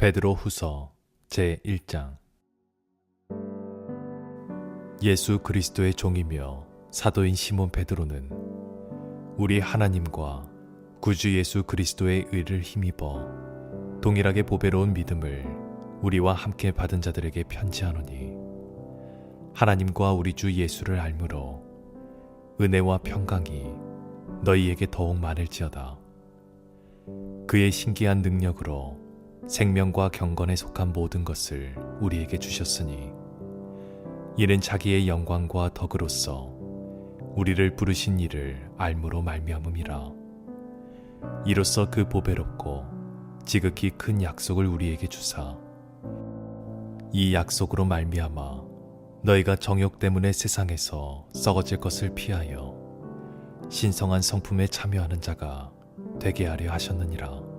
베드로후서 제1장. 예수 그리스도의 종이며 사도인 시몬 베드로는 우리 하나님과 구주 예수 그리스도의 의를 힘입어 동일하게 보배로운 믿음을 우리와 함께 받은 자들에게 편지하노니, 하나님과 우리 주 예수를 알므로 은혜와 평강이 너희에게 더욱 많을지어다. 그의 신기한 능력으로 생명과 경건에 속한 모든 것을 우리에게 주셨으니, 이는 자기의 영광과 덕으로서 우리를 부르신 이를 알므로 말미암음이라. 이로써 그 보배롭고 지극히 큰 약속을 우리에게 주사, 이 약속으로 말미암아 너희가 정욕 때문에 세상에서 썩어질 것을 피하여 신성한 성품에 참여하는 자가 되게 하려 하셨느니라.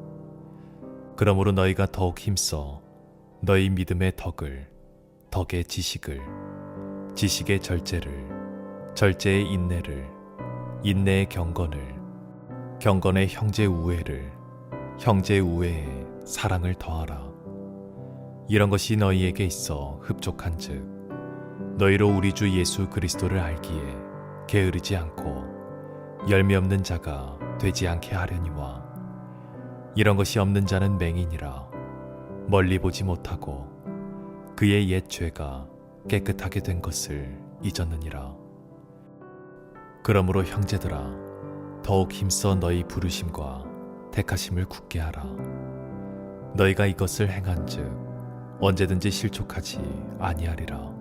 그러므로 너희가 더욱 힘써 너희 믿음의 덕을, 덕의 지식을, 지식의 절제를, 절제의 인내를, 인내의 경건을, 경건의 형제 우애를, 형제 우애에 사랑을 더하라. 이런 것이 너희에게 있어 흡족한즉 너희로 우리 주 예수 그리스도를 알기에 게으르지 않고 열매 없는 자가 되지 않게 하려니와, 이런 것이 없는 자는 맹인이라 멀리 보지 못하고 그의 옛 죄가 깨끗하게 된 것을 잊었느니라. 그러므로 형제들아, 더욱 힘써 너희 부르심과 택하심을 굳게 하라. 너희가 이것을 행한즉 언제든지 실족하지 아니하리라.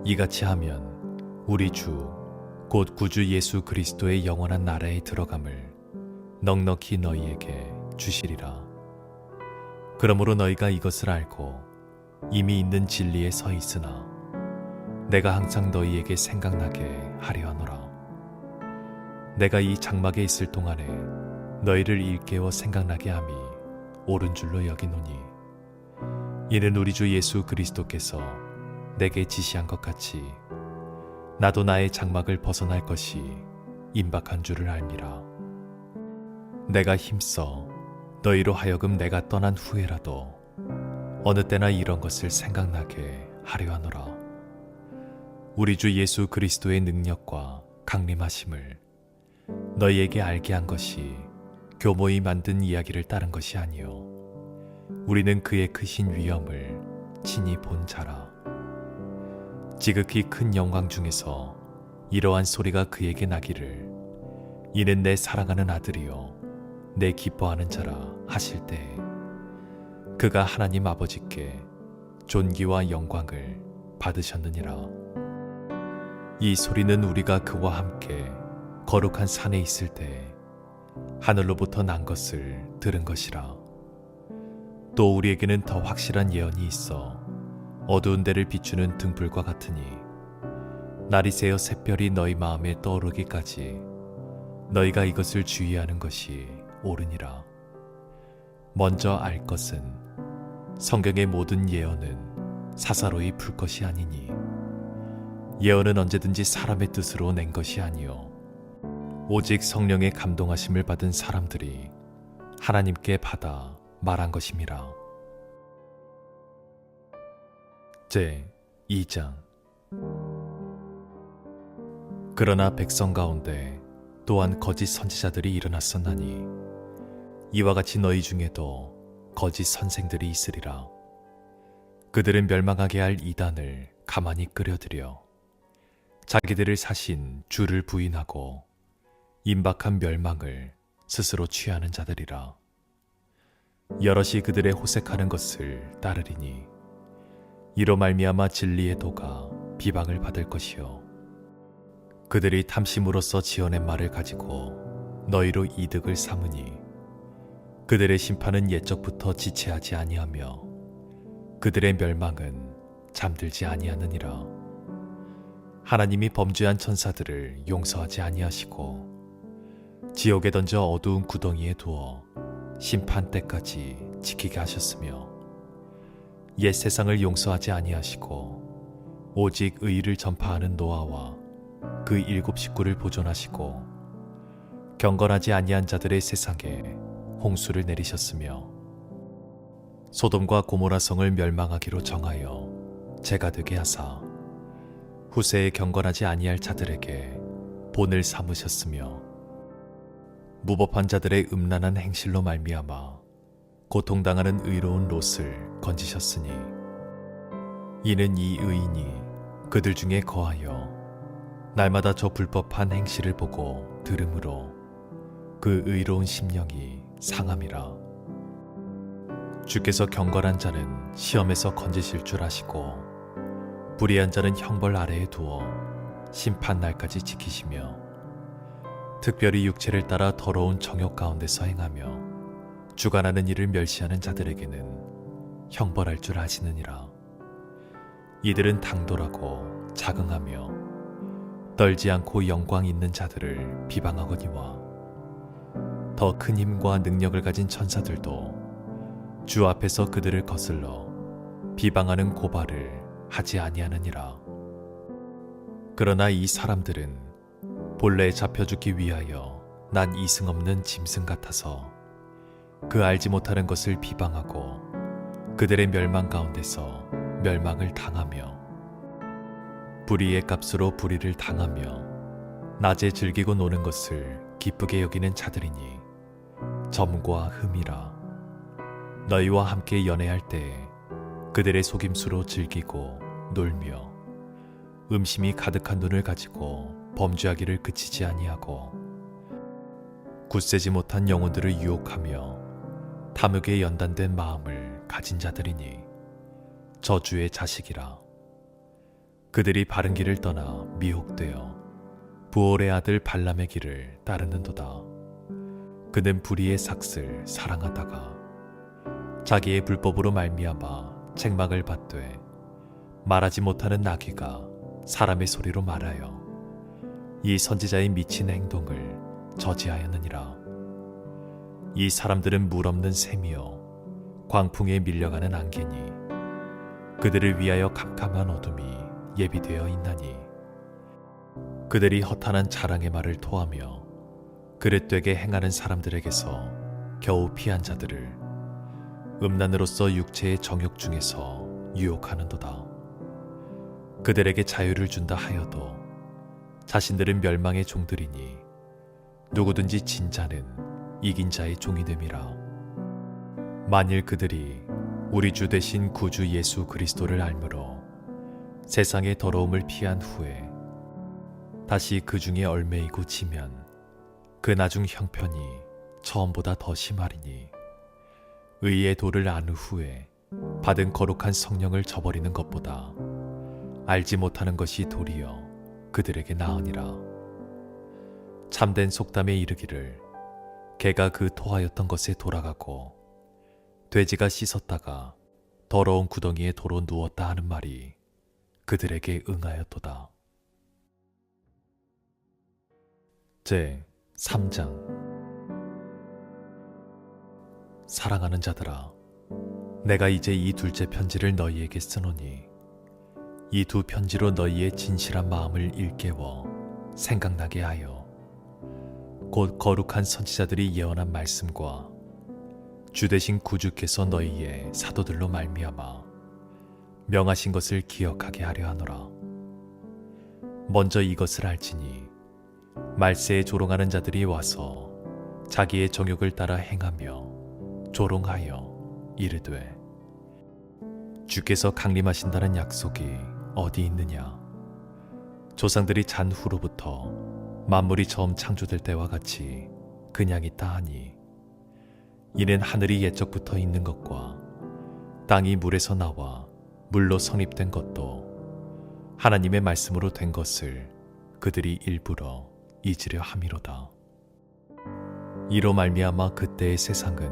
이같이 하면 우리 주 곧 구주 예수 그리스도의 영원한 나라에 들어감을 넉넉히 너희에게 주시리라. 그러므로 너희가 이것을 알고 이미 있는 진리에 서 있으나 내가 항상 너희에게 생각나게 하려 하노라. 내가 이 장막에 있을 동안에 너희를 일깨워 생각나게 함이 옳은 줄로 여기노니, 이는 우리 주 예수 그리스도께서 내게 지시한 것 같이 나도 나의 장막을 벗어날 것이 임박한 줄을 알미라. 내가 힘써 너희로 하여금 내가 떠난 후에라도 어느 때나 이런 것을 생각나게 하려 하노라. 우리 주 예수 그리스도의 능력과 강림하심을 너희에게 알게 한 것이 교모이 만든 이야기를 따른 것이 아니요, 우리는 그의 크신 위엄을 친히 본 자라. 지극히 큰 영광 중에서 이러한 소리가 그에게 나기를, 이는 내 사랑하는 아들이요 내 기뻐하는 자라 하실 때에 그가 하나님 아버지께 존귀와 영광을 받으셨느니라. 이 소리는 우리가 그와 함께 거룩한 산에 있을 때에 하늘로부터 난 것을 들은 것이라. 또 우리에게는 더 확실한 예언이 있어 어두운 데를 비추는 등불과 같으니, 날이 새어 샛별이 너희 마음에 떠오르기까지 너희가 이것을 주의하는 것이 옳으니라. 먼저 알 것은 성경의 모든 예언은 사사로이 풀 것이 아니니, 예언은 언제든지 사람의 뜻으로 낸 것이 아니요 오직 성령의 감동하심을 받은 사람들이 하나님께 받아 말한 것임이라. 제2장. 그러나 백성 가운데 또한 거짓 선지자들이 일어났었나니, 이와 같이 너희 중에도 거짓 선생들이 있으리라. 그들은 멸망하게 할 이단을 가만히 끌어들여 자기들을 사신 주를 부인하고 임박한 멸망을 스스로 취하는 자들이라. 여럿이 그들의 호색하는 것을 따르리니, 이로 말미암아 진리의 도가 비방을 받을 것이요 그들이 탐심으로써 지어낸 말을 가지고 너희로 이득을 삼으니, 그들의 심판은 옛적부터 지체하지 아니하며 그들의 멸망은 잠들지 아니하느니라. 하나님이 범죄한 천사들을 용서하지 아니하시고 지옥에 던져 어두운 구덩이에 두어 심판 때까지 지키게 하셨으며, 옛 세상을 용서하지 아니하시고 오직 의를 전파하는 노아와 그 7 식구를 보존하시고 경건하지 아니한 자들의 세상에 홍수를 내리셨으며, 소돔과 고모라 성을 멸망하기로 정하여 재가 되게 하사 후세에 경건하지 아니할 자들에게 본을 삼으셨으며 무법한 자들의 음란한 행실로 말미암아 고통당하는 의로운 롯을 건지셨으니 이는 이 의인이 그들 중에 거하여 날마다 저 불법한 행실을 보고 들음으로 그 의로운 심령이 상함이라. 주께서 경건한 자는 시험에서 건지실 줄 아시고 불의한 자는 형벌 아래에 두어 심판 날까지 지키시며 특별히 육체를 따라 더러운 정욕 가운데서 행하며 주관하는 일을 멸시하는 자들에게는 형벌할 줄 아시느니라. 이들은 당돌하고 자긍하며 떨지 않고 영광 있는 자들을 비방하거니와 더 큰 힘과 능력을 가진 천사들도 주 앞에서 그들을 거슬러 비방하는 고발을 하지 아니하느니라. 그러나 이 사람들은 본래에 잡혀 죽기 위하여 난 이승 없는 짐승 같아서 그 알지 못하는 것을 비방하고 그들의 멸망 가운데서 멸망을 당하며 불의의 값으로 불의를 당하며 낮에 즐기고 노는 것을 기쁘게 여기는 자들이니 점과 흠이라. 너희와 함께 연애할 때에 그들의 속임수로 즐기고 놀며 음심이 가득한 눈을 가지고 범죄하기를 그치지 아니하고 굳세지 못한 영혼들을 유혹하며 탐욕에 연단된 마음을 가진 자들이니 저주의 자식이라. 그들이 바른 길을 떠나 미혹되어 부올의 아들 발람의 길을 따르는도다. 그는 불의의 삭슬 사랑하다가 자기의 불법으로 말미암아 책망을 받되 말하지 못하는 나귀가 사람의 소리로 말하여 이 선지자의 미친 행동을 저지하였느니라. 이 사람들은 물 없는 샘이요 광풍에 밀려가는 안개니 그들을 위하여 캄캄한 어둠이 예비되어 있나니 그들이 허탄한 자랑의 말을 토하며 그릇되게 행하는 사람들에게서 겨우 피한 자들을 음란으로서 육체의 정욕 중에서 유혹하는도다. 그들에게 자유를 준다 하여도 자신들은 멸망의 종들이니 누구든지 진 자는 이긴 자의 종이 됨이라. 만일 그들이 우리 주 되신 구주 예수 그리스도를 알므로 세상의 더러움을 피한 후에 다시 그 중에 얼매이고 지면 그 나중 형편이 처음보다 더 심하리니 의의 도를 안 후에 받은 거룩한 성령을 저버리는 것보다 알지 못하는 것이 도리어 그들에게 나으니라. 참된 속담에 이르기를 개가 그 토하였던 것에 돌아가고 돼지가 씻었다가 더러운 구덩이에 도로 누웠다 하는 말이 그들에게 응하였도다. 제 3장. 사랑하는 자들아, 내가 이제 이 둘째 편지를 너희에게 쓰노니 이 두 편지로 너희의 진실한 마음을 일깨워 생각나게 하여 곧 거룩한 선지자들이 예언한 말씀과 주 되신 구주께서 너희의 사도들로 말미암아 명하신 것을 기억하게 하려 하노라. 먼저 이것을 알지니 말세에 조롱하는 자들이 와서 자기의 정욕을 따라 행하며 조롱하여 이르되 주께서 강림하신다는 약속이 어디 있느냐. 조상들이 잔 후로부터 만물이 처음 창조될 때와 같이 그냥 있다 하니 이는 하늘이 옛적부터 있는 것과 땅이 물에서 나와 물로 성립된 것도 하나님의 말씀으로 된 것을 그들이 일부러 잊으려 함이로다. 이로 말미암아 그때의 세상은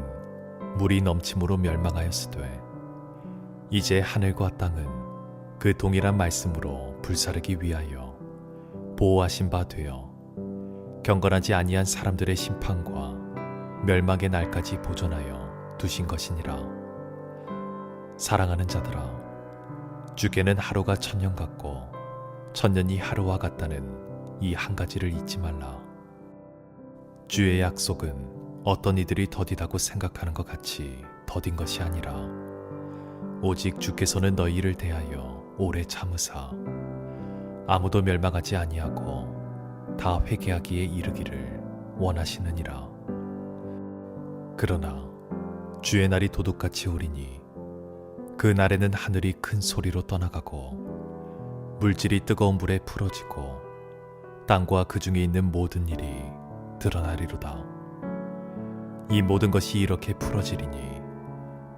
물이 넘침으로 멸망하였으되 이제 하늘과 땅은 그 동일한 말씀으로 불사르기 위하여 보호하신 바 되어 경건하지 아니한 사람들의 심판과 멸망의 날까지 보존하여 두신 것이니라. 사랑하는 자들아, 주께는 하루가 천년 같고 천년이 하루와 같다는 이 한 가지를 잊지 말라. 주의 약속은 어떤 이들이 더디다고 생각하는 것 같이 더딘 것이 아니라 오직 주께서는 너희를 대하여 오래 참으사 아무도 멸망하지 아니하고 다 회개하기에 이르기를 원하시느니라. 그러나 주의 날이 도둑같이 오리니 그 날에는 하늘이 큰 소리로 떠나가고 물질이 뜨거운 불에 풀어지고 땅과 그 중에 있는 모든 일이 드러나리로다. 이 모든 것이 이렇게 풀어지리니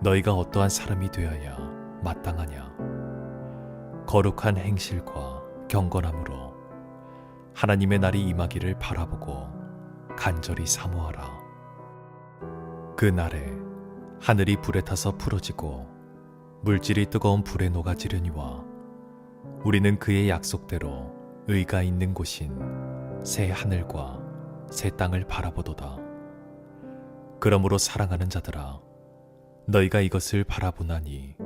너희가 어떠한 사람이 되어야 마땅하냐. 거룩한 행실과 경건함으로 하나님의 날이 임하기를 바라보고 간절히 사모하라. 그 날에 하늘이 불에 타서 풀어지고 물질이 뜨거운 불에 녹아지려니와 우리는 그의 약속대로 의가 있는 곳인 새 하늘과 새 땅을 바라보도다. 그러므로 사랑하는 자들아, 너희가 이것을 바라보나니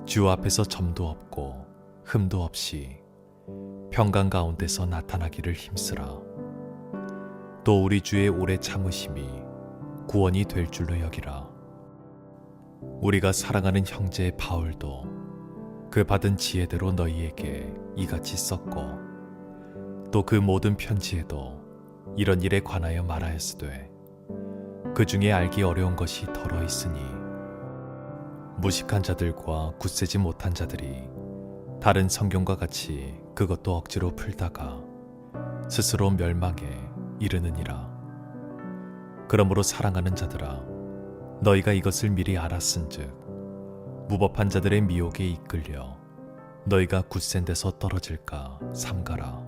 주 앞에서 점도 없고 흠도 없이 평강 가운데서 나타나기를 힘쓰라. 또 우리 주의 오래 참으심이 구원이 될 줄로 여기라. 우리가 사랑하는 형제 바울도 그 받은 지혜대로 너희에게 이같이 썼고 또 그 모든 편지에도 이런 일에 관하여 말하였으되 그 중에 알기 어려운 것이 덜어 있으니 무식한 자들과 굳세지 못한 자들이 다른 성경과 같이 그것도 억지로 풀다가 스스로 멸망에 이르느니라. 그러므로 사랑하는 자들아, 너희가 이것을 미리 알았은즉 무법한 자들의 미혹에 이끌려 너희가 굳센 데서 떨어질까 삼가라.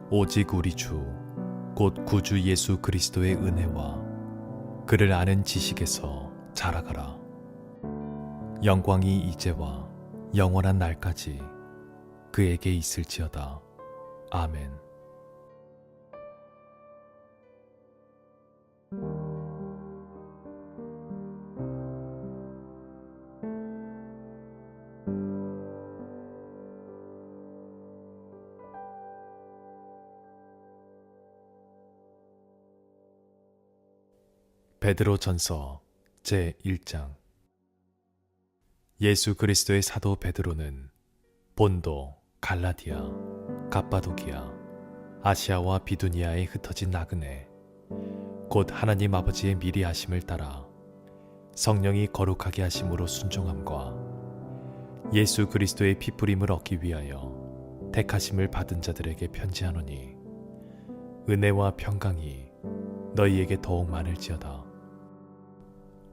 오직 우리 주 곧 구주 예수 그리스도의 은혜와 그를 아는 지식에서 자라가라. 영광이 이제와 영원한 날까지 그에게 있을지어다. 아멘. 베드로 전서 제1장. 예수 그리스도의 사도 베드로는 본도, 갈라디아, 갑바도기아, 아시아와 비두니아에 흩어진 나그네 곧 하나님 아버지의 미리 하심을 따라 성령이 거룩하게 하심으로 순종함과 예수 그리스도의 피뿌림을 얻기 위하여 택하심을 받은 자들에게 편지하노니 은혜와 평강이 너희에게 더욱 많을지어다.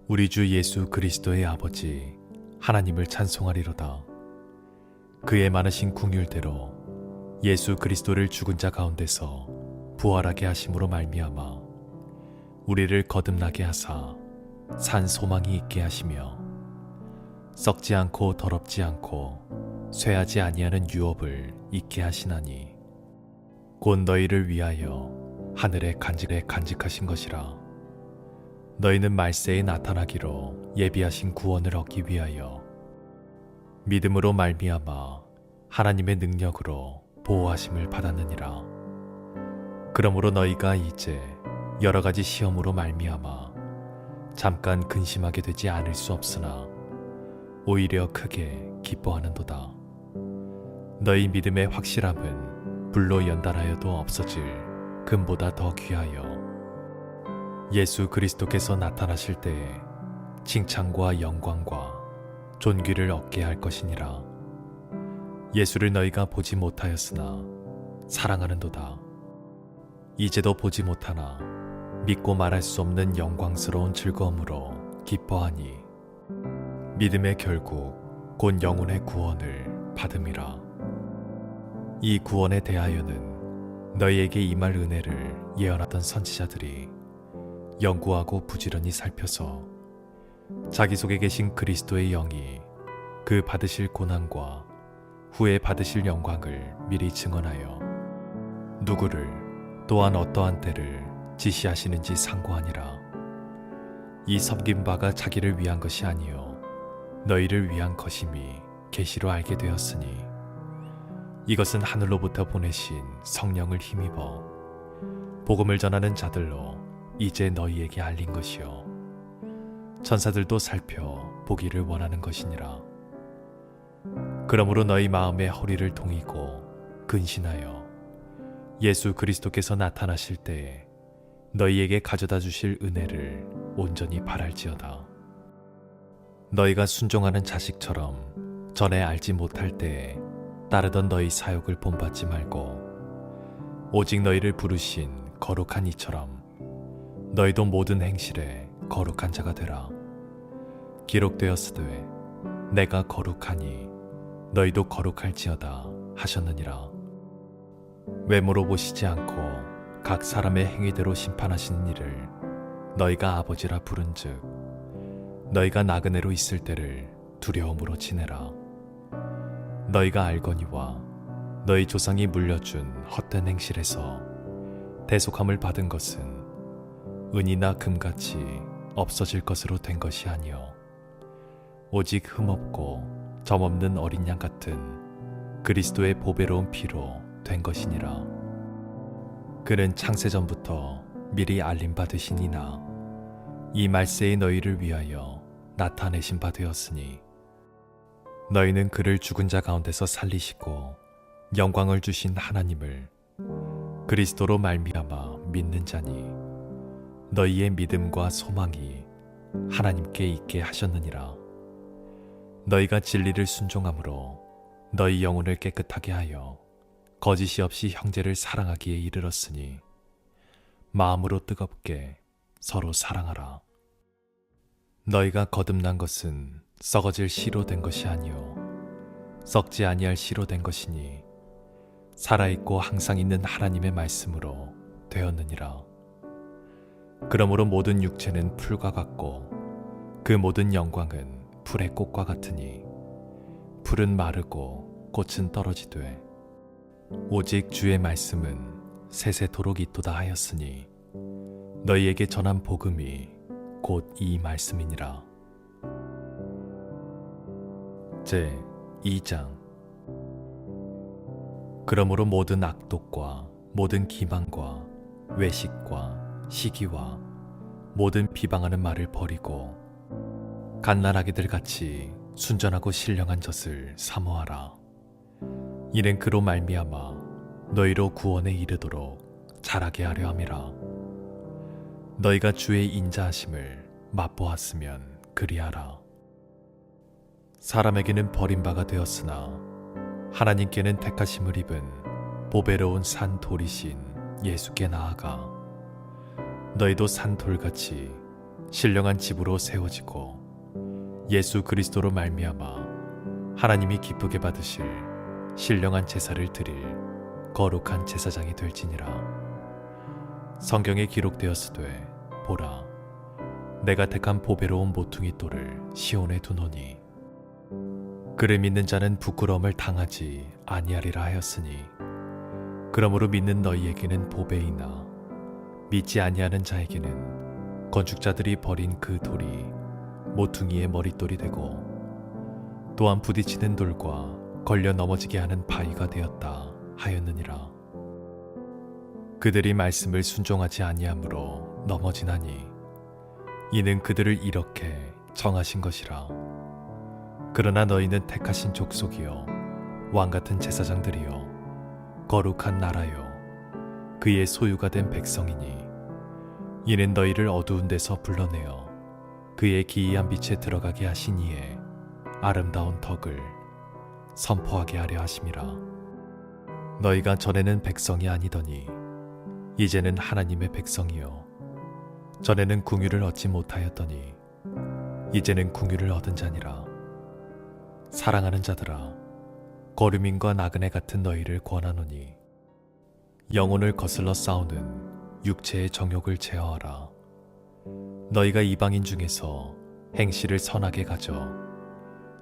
우리 주 예수 그리스도의 아버지 하나님을 찬송하리로다. 그의 많으신 긍휼대로 예수 그리스도를 죽은 자 가운데서 부활하게 하심으로 말미암아 우리를 거듭나게 하사 산 소망이 있게 하시며 썩지 않고 더럽지 않고 쇠하지 아니하는 유업을 잊게 하시나니 곧 너희를 위하여 하늘에 간직하신 것이라. 너희는 말세에 나타나기로 예비하신 구원을 얻기 위하여 믿음으로 말미암아 하나님의 능력으로 보호하심을 받았느니라. 그러므로 너희가 이제 여러 가지 시험으로 말미암아 잠깐 근심하게 되지 않을 수 없으나 오히려 크게 기뻐하는도다. 너희 믿음의 확실함은 불로 연단하여도 없어질 금보다 더 귀하여 예수 그리스도께서 나타나실 때에 칭찬과 영광과 존귀를 얻게 할 것이니라. 예수를 너희가 보지 못하였으나 사랑하는도다. 이제도 보지 못하나 믿고 말할 수 없는 영광스러운 즐거움으로 기뻐하니 믿음의 결국 곧 영혼의 구원을 받음이라. 이 구원에 대하여는 너희에게 임할 은혜를 예언하던 선지자들이 연구하고 부지런히 살펴서 자기 속에 계신 그리스도의 영이 그 받으실 고난과 후에 받으실 영광을 미리 증언하여 누구를 또한 어떠한 때를 지시하시는지 상고하니라. 이 섬긴 바가 자기를 위한 것이 아니요 너희를 위한 것임이 계시로 알게 되었으니 이것은 하늘로부터 보내신 성령을 힘입어 복음을 전하는 자들로 이제 너희에게 알린 것이요 천사들도 살펴 보기를 원하는 것이니라. 그러므로 너희 마음의 허리를 동이고 근신하여 예수 그리스도께서 나타나실 때에 너희에게 가져다 주실 은혜를 온전히 바랄지어다. 너희가 순종하는 자식처럼 전에 알지 못할 때에 따르던 너희 사욕을 본받지 말고 오직 너희를 부르신 거룩한 이처럼 너희도 모든 행실에 거룩한 자가 되라. 기록되었으되 내가 거룩하니 너희도 거룩할지어다 하셨느니라. 외모로 보시지 않고 각 사람의 행위대로 심판하시는 이를 너희가 아버지라 부른즉 너희가 나그네로 있을 때를 두려움으로 지내라. 너희가 알거니와 너희 조상이 물려준 헛된 행실에서 대속함을 받은 것은 은이나 금같이 없어질 것으로 된 것이 아니요 오직 흠없고 점없는 어린 양 같은 그리스도의 보배로운 피로 된 것이니라. 그는 창세전부터 미리 알림 받으시니나 이 말세의 너희를 위하여 나타내신 바 되었으니 너희는 그를 죽은 자 가운데서 살리시고 영광을 주신 하나님을 그리스도로 말미암아 믿는 자니 너희의 믿음과 소망이 하나님께 있게 하셨느니라. 너희가 진리를 순종함으로 너희 영혼을 깨끗하게 하여 거짓이 없이 형제를 사랑하기에 이르렀으니 마음으로 뜨겁게 서로 사랑하라. 너희가 거듭난 것은 썩어질 씨로 된 것이 아니요 썩지 아니할 씨로 된 것이니 살아있고 항상 있는 하나님의 말씀으로 되었느니라. 그러므로 모든 육체는 풀과 같고 그 모든 영광은 풀의 꽃과 같으니 풀은 마르고 꽃은 떨어지되 오직 주의 말씀은 세세토록 있도다 하였으니 너희에게 전한 복음이 곧 이 말씀이니라. 제 2장. 그러므로 모든 악독과 모든 기망과 외식과 시기와 모든 비방하는 말을 버리고 갓난아기들 같이 순전하고 신령한 젖을 사모하라. 이는 그로 말미암아 너희로 구원에 이르도록 자라게 하려 함이라. 너희가 주의 인자하심을 맛보았으면 그리하라. 사람에게는 버림바가 되었으나 하나님께는 택하심을 입은 보배로운 산 돌이신 예수께 나아가 너희도 산 돌같이 신령한 집으로 세워지고 예수 그리스도로 말미암아 하나님이 기쁘게 받으실 신령한 제사를 드릴 거룩한 제사장이 될지니라. 성경에 기록되었으되 보라 내가 택한 보배로운 모퉁이 돌을 시온에 두노니 그를 믿는 자는 부끄러움을 당하지 아니하리라 하였으니 그러므로 믿는 너희에게는 보배이나 믿지 아니하는 자에게는 건축자들이 버린 그 돌이 모퉁이의 머릿돌이 되고 또한 부딪히는 돌과 걸려 넘어지게 하는 바위가 되었다 하였느니라. 그들이 말씀을 순종하지 아니하므로 넘어지나니 이는 그들을 이렇게 정하신 것이라. 그러나 너희는 택하신 족속이요 왕같은 제사장들이요 거룩한 나라요 그의 소유가 된 백성이니 이는 너희를 어두운 데서 불러내어 그의 기이한 빛에 들어가게 하신 이에 아름다운 덕을 선포하게 하려 하심이라. 너희가 전에는 백성이 아니더니 이제는 하나님의 백성이요 전에는 궁유를 얻지 못하였더니 이제는 궁유를 얻은 자니라. 사랑하는 자들아 거류민과 나그네 같은 너희를 권하노니 영혼을 거슬러 싸우는 육체의 정욕을 제어하라. 너희가 이방인 중에서 행실을 선하게 가져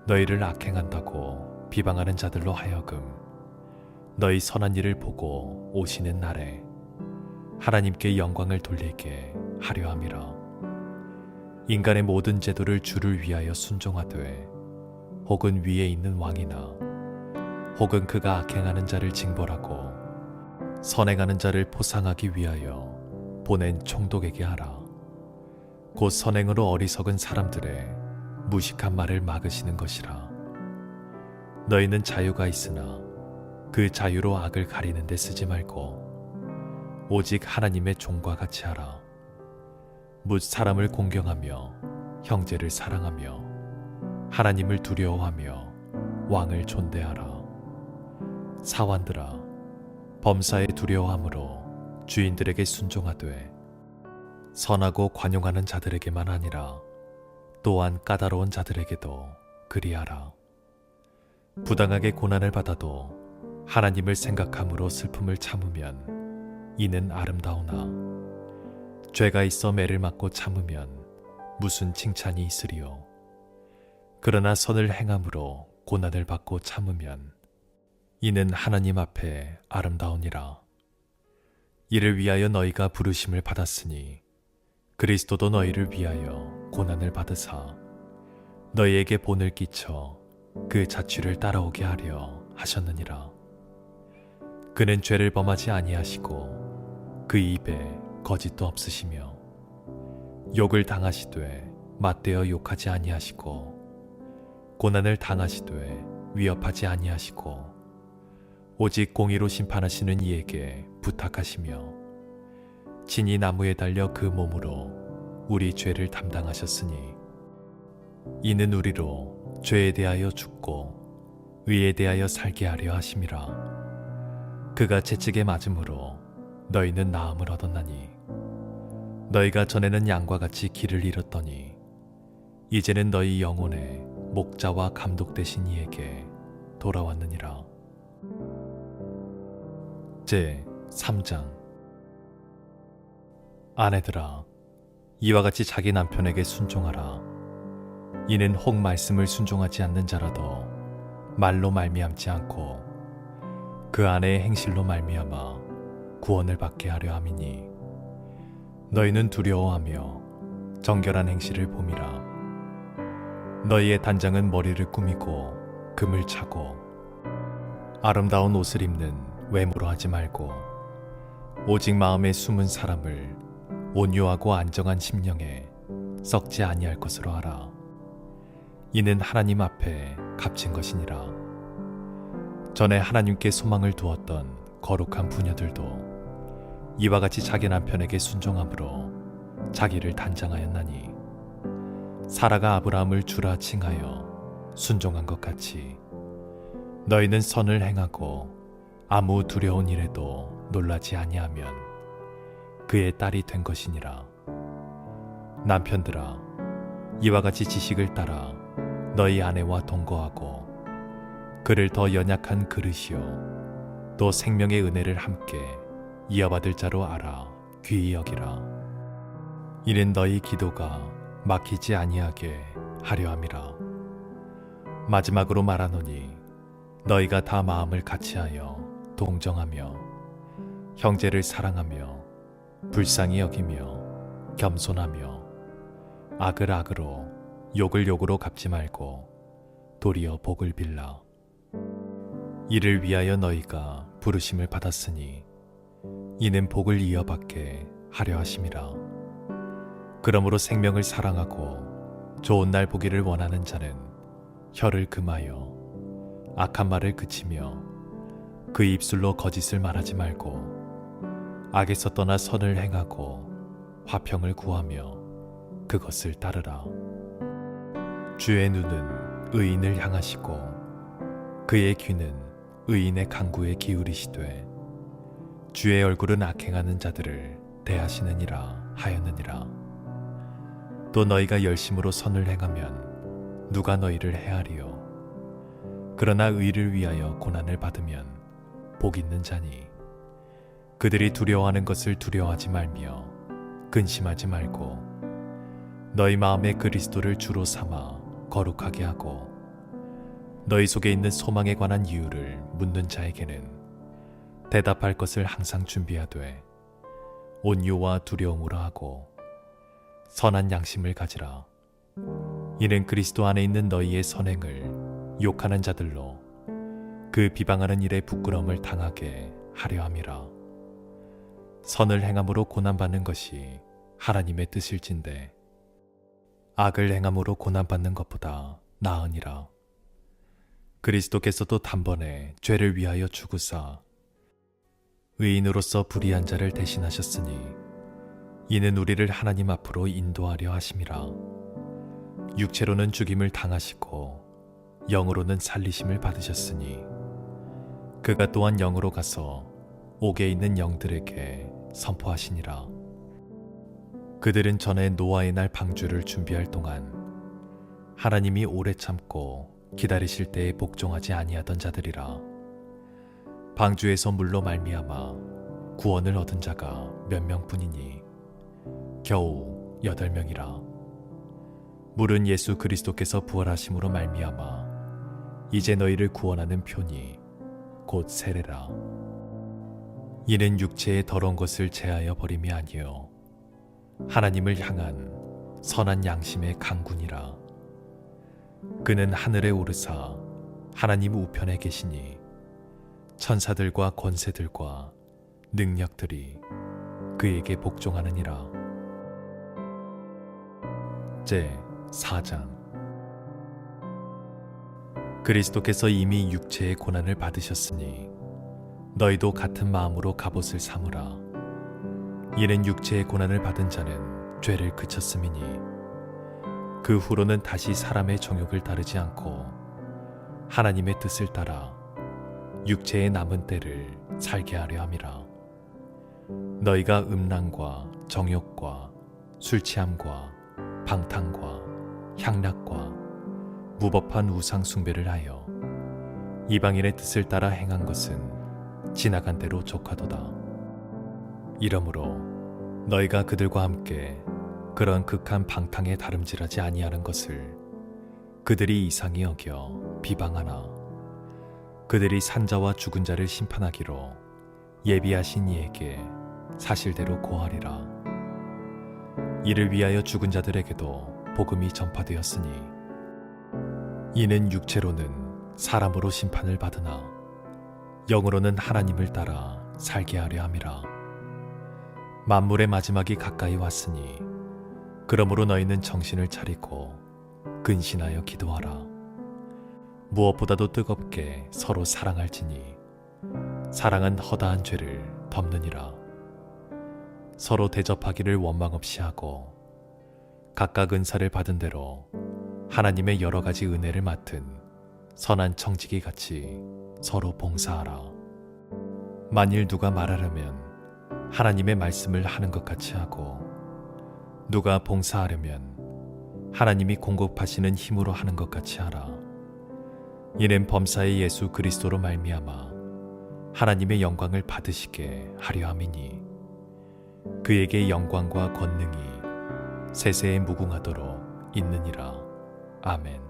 너희를 악행한다고 비방하는 자들로 하여금 너희 선한 일을 보고 오시는 날에 하나님께 영광을 돌리게 하려 함이라. 인간의 모든 제도를 주를 위하여 순종하되 혹은 위에 있는 왕이나 혹은 그가 악행하는 자를 징벌하고 선행하는 자를 포상하기 위하여 보낸 총독에게 하라. 곧 선행으로 어리석은 사람들의 무식한 말을 막으시는 것이라. 너희는 자유가 있으나 그 자유로 악을 가리는 데 쓰지 말고 오직 하나님의 종과 같이 하라. 뭇 사람을 공경하며 형제를 사랑하며 하나님을 두려워하며 왕을 존대하라. 사환들아, 범사에 두려워함으로 주인들에게 순종하되 선하고 관용하는 자들에게만 아니라 또한 까다로운 자들에게도 그리하라. 부당하게 고난을 받아도 하나님을 생각함으로 슬픔을 참으면 이는 아름다우나 죄가 있어 매를 맞고 참으면 무슨 칭찬이 있으리요. 그러나 선을 행함으로 고난을 받고 참으면 이는 하나님 앞에 아름다우니라. 이를 위하여 너희가 부르심을 받았으니 그리스도도 너희를 위하여 고난을 받으사 너희에게 본을 끼쳐 그 자취를 따라오게 하려 하셨느니라. 그는 죄를 범하지 아니하시고 그 입에 거짓도 없으시며 욕을 당하시되 맞대어 욕하지 아니하시고 고난을 당하시되 위협하지 아니하시고 오직 공의로 심판하시는 이에게 부탁하시며 친히 나무에 달려 그 몸으로 우리 죄를 담당하셨으니 이는 우리로 죄에 대하여 죽고 의에 대하여 살게 하려 하심이라. 그가 채찍에 맞음으로 너희는 나음을 얻었나니 너희가 전에는 양과 같이 길을 잃었더니 이제는 너희 영혼의 목자와 감독 되신 이에게 돌아왔느니라. 제 3장. 아내들아, 이와 같이 자기 남편에게 순종하라. 이는 혹 말씀을 순종하지 않는 자라도 말로 말미암지 않고 그 아내의 행실로 말미암아 구원을 받게 하려 함이니 너희는 두려워하며 정결한 행실을 봄이라. 너희의 단장은 머리를 꾸미고 금을 차고 아름다운 옷을 입는 외모로 하지 말고 오직 마음에 숨은 사람을 온유하고 안정한 심령에 썩지 아니할 것으로 하라. 이는 하나님 앞에 값진 것이니라. 전에 하나님께 소망을 두었던 거룩한 부녀들도 이와 같이 자기 남편에게 순종함으로 자기를 단장하였나니 사라가 아브라함을 주라 칭하여 순종한 것 같이 너희는 선을 행하고 아무 두려운 일에도 놀라지 아니하면 그의 딸이 된 것이니라. 남편들아, 이와 같이 지식을 따라 너희 아내와 동거하고 그를 더 연약한 그릇이요 또 생명의 은혜를 함께 이어받을 자로 알아 귀히 여기라. 이는 너희 기도가 막히지 아니하게 하려 함이라. 마지막으로 말하노니 너희가 다 마음을 같이하여 동정하며 형제를 사랑하며 불쌍히 여기며 겸손하며 악을 악으로 욕을 욕으로 갚지 말고 도리어 복을 빌라. 이를 위하여 너희가 부르심을 받았으니 이는 복을 이어받게 하려 하심이라. 그러므로 생명을 사랑하고 좋은 날 보기를 원하는 자는 혀를 금하여 악한 말을 그치며 그 입술로 거짓을 말하지 말고 악에서 떠나 선을 행하고 화평을 구하며 그것을 따르라. 주의 눈은 의인을 향하시고 그의 귀는 의인의 간구에 기울이시되 주의 얼굴은 악행하는 자들을 대하시느니라 하였느니라. 또 너희가 열심으로 선을 행하면 누가 너희를 해하리요. 그러나 의를 위하여 고난을 받으면 복 있는 자니 그들이 두려워하는 것을 두려워하지 말며 근심하지 말고 너희 마음에 그리스도를 주로 삼아 거룩하게 하고 너희 속에 있는 소망에 관한 이유를 묻는 자에게는 대답할 것을 항상 준비하되 온유와 두려움으로 하고 선한 양심을 가지라. 이는 그리스도 안에 있는 너희의 선행을 욕하는 자들로 그 비방하는 일에 부끄러움을 당하게 하려 함이라. 선을 행함으로 고난받는 것이 하나님의 뜻일진데 악을 행함으로 고난받는 것보다 나으니라. 그리스도께서도 단번에 죄를 위하여 죽으사 의인으로서 불의한 자를 대신하셨으니 이는 우리를 하나님 앞으로 인도하려 하심이라. 육체로는 죽임을 당하시고 영으로는 살리심을 받으셨으니 그가 또한 영으로 가서 옥에 있는 영들에게 선포하시니라. 그들은 전에 노아의 날 방주를 준비할 동안 하나님이 오래 참고 기다리실 때에 복종하지 아니하던 자들이라. 방주에서 물로 말미암아 구원을 얻은 자가 몇 명뿐이니 겨우 8명이라. 물은 예수 그리스도께서 부활하심으로 말미암아 이제 너희를 구원하는 표니 곧 세례라. 이는 육체의 더러운 것을 제하여 버림이 아니요 하나님을 향한 선한 양심의 강군이라. 그는 하늘에 오르사 하나님 우편에 계시니 천사들과 권세들과 능력들이 그에게 복종하느니라. 제 4장. 그리스도께서 이미 육체의 고난을 받으셨으니 너희도 같은 마음으로 갑옷을 삼으라. 이는 육체의 고난을 받은 자는 죄를 그쳤음이니 그 후로는 다시 사람의 정욕을 따르지 않고 하나님의 뜻을 따라 육체의 남은 때를 살게 하려 함이라. 너희가 음란과 정욕과 술 취함과 방탕과 향락과 무법한 우상 숭배를 하여 이방인의 뜻을 따라 행한 것은 지나간 대로 족하도다. 이러므로 너희가 그들과 함께 그런 극한 방탕에 다름질하지 아니하는 것을 그들이 이상히 여겨 비방하나 그들이 산자와 죽은 자를 심판하기로 예비하신 이에게 사실대로 고하리라. 이를 위하여 죽은 자들에게도 복음이 전파되었으니 이는 육체로는 사람으로 심판을 받으나 영으로는 하나님을 따라 살게 하려 함이라. 만물의 마지막이 가까이 왔으니 그러므로 너희는 정신을 차리고 근신하여 기도하라. 무엇보다도 뜨겁게 서로 사랑할지니 사랑은 허다한 죄를 덮느니라. 서로 대접하기를 원망 없이 하고 각각 은사를 받은 대로 하나님의 여러 가지 은혜를 맡은 선한 청지기 같이 서로 봉사하라. 만일 누가 말하려면 하나님의 말씀을 하는 것 같이 하고 누가 봉사하려면 하나님이 공급하시는 힘으로 하는 것 같이 하라. 이는 범사의 예수 그리스도로 말미암아 하나님의 영광을 받으시게 하려 함이니 그에게 영광과 권능이 세세에 무궁하도록 있느니라. 아멘.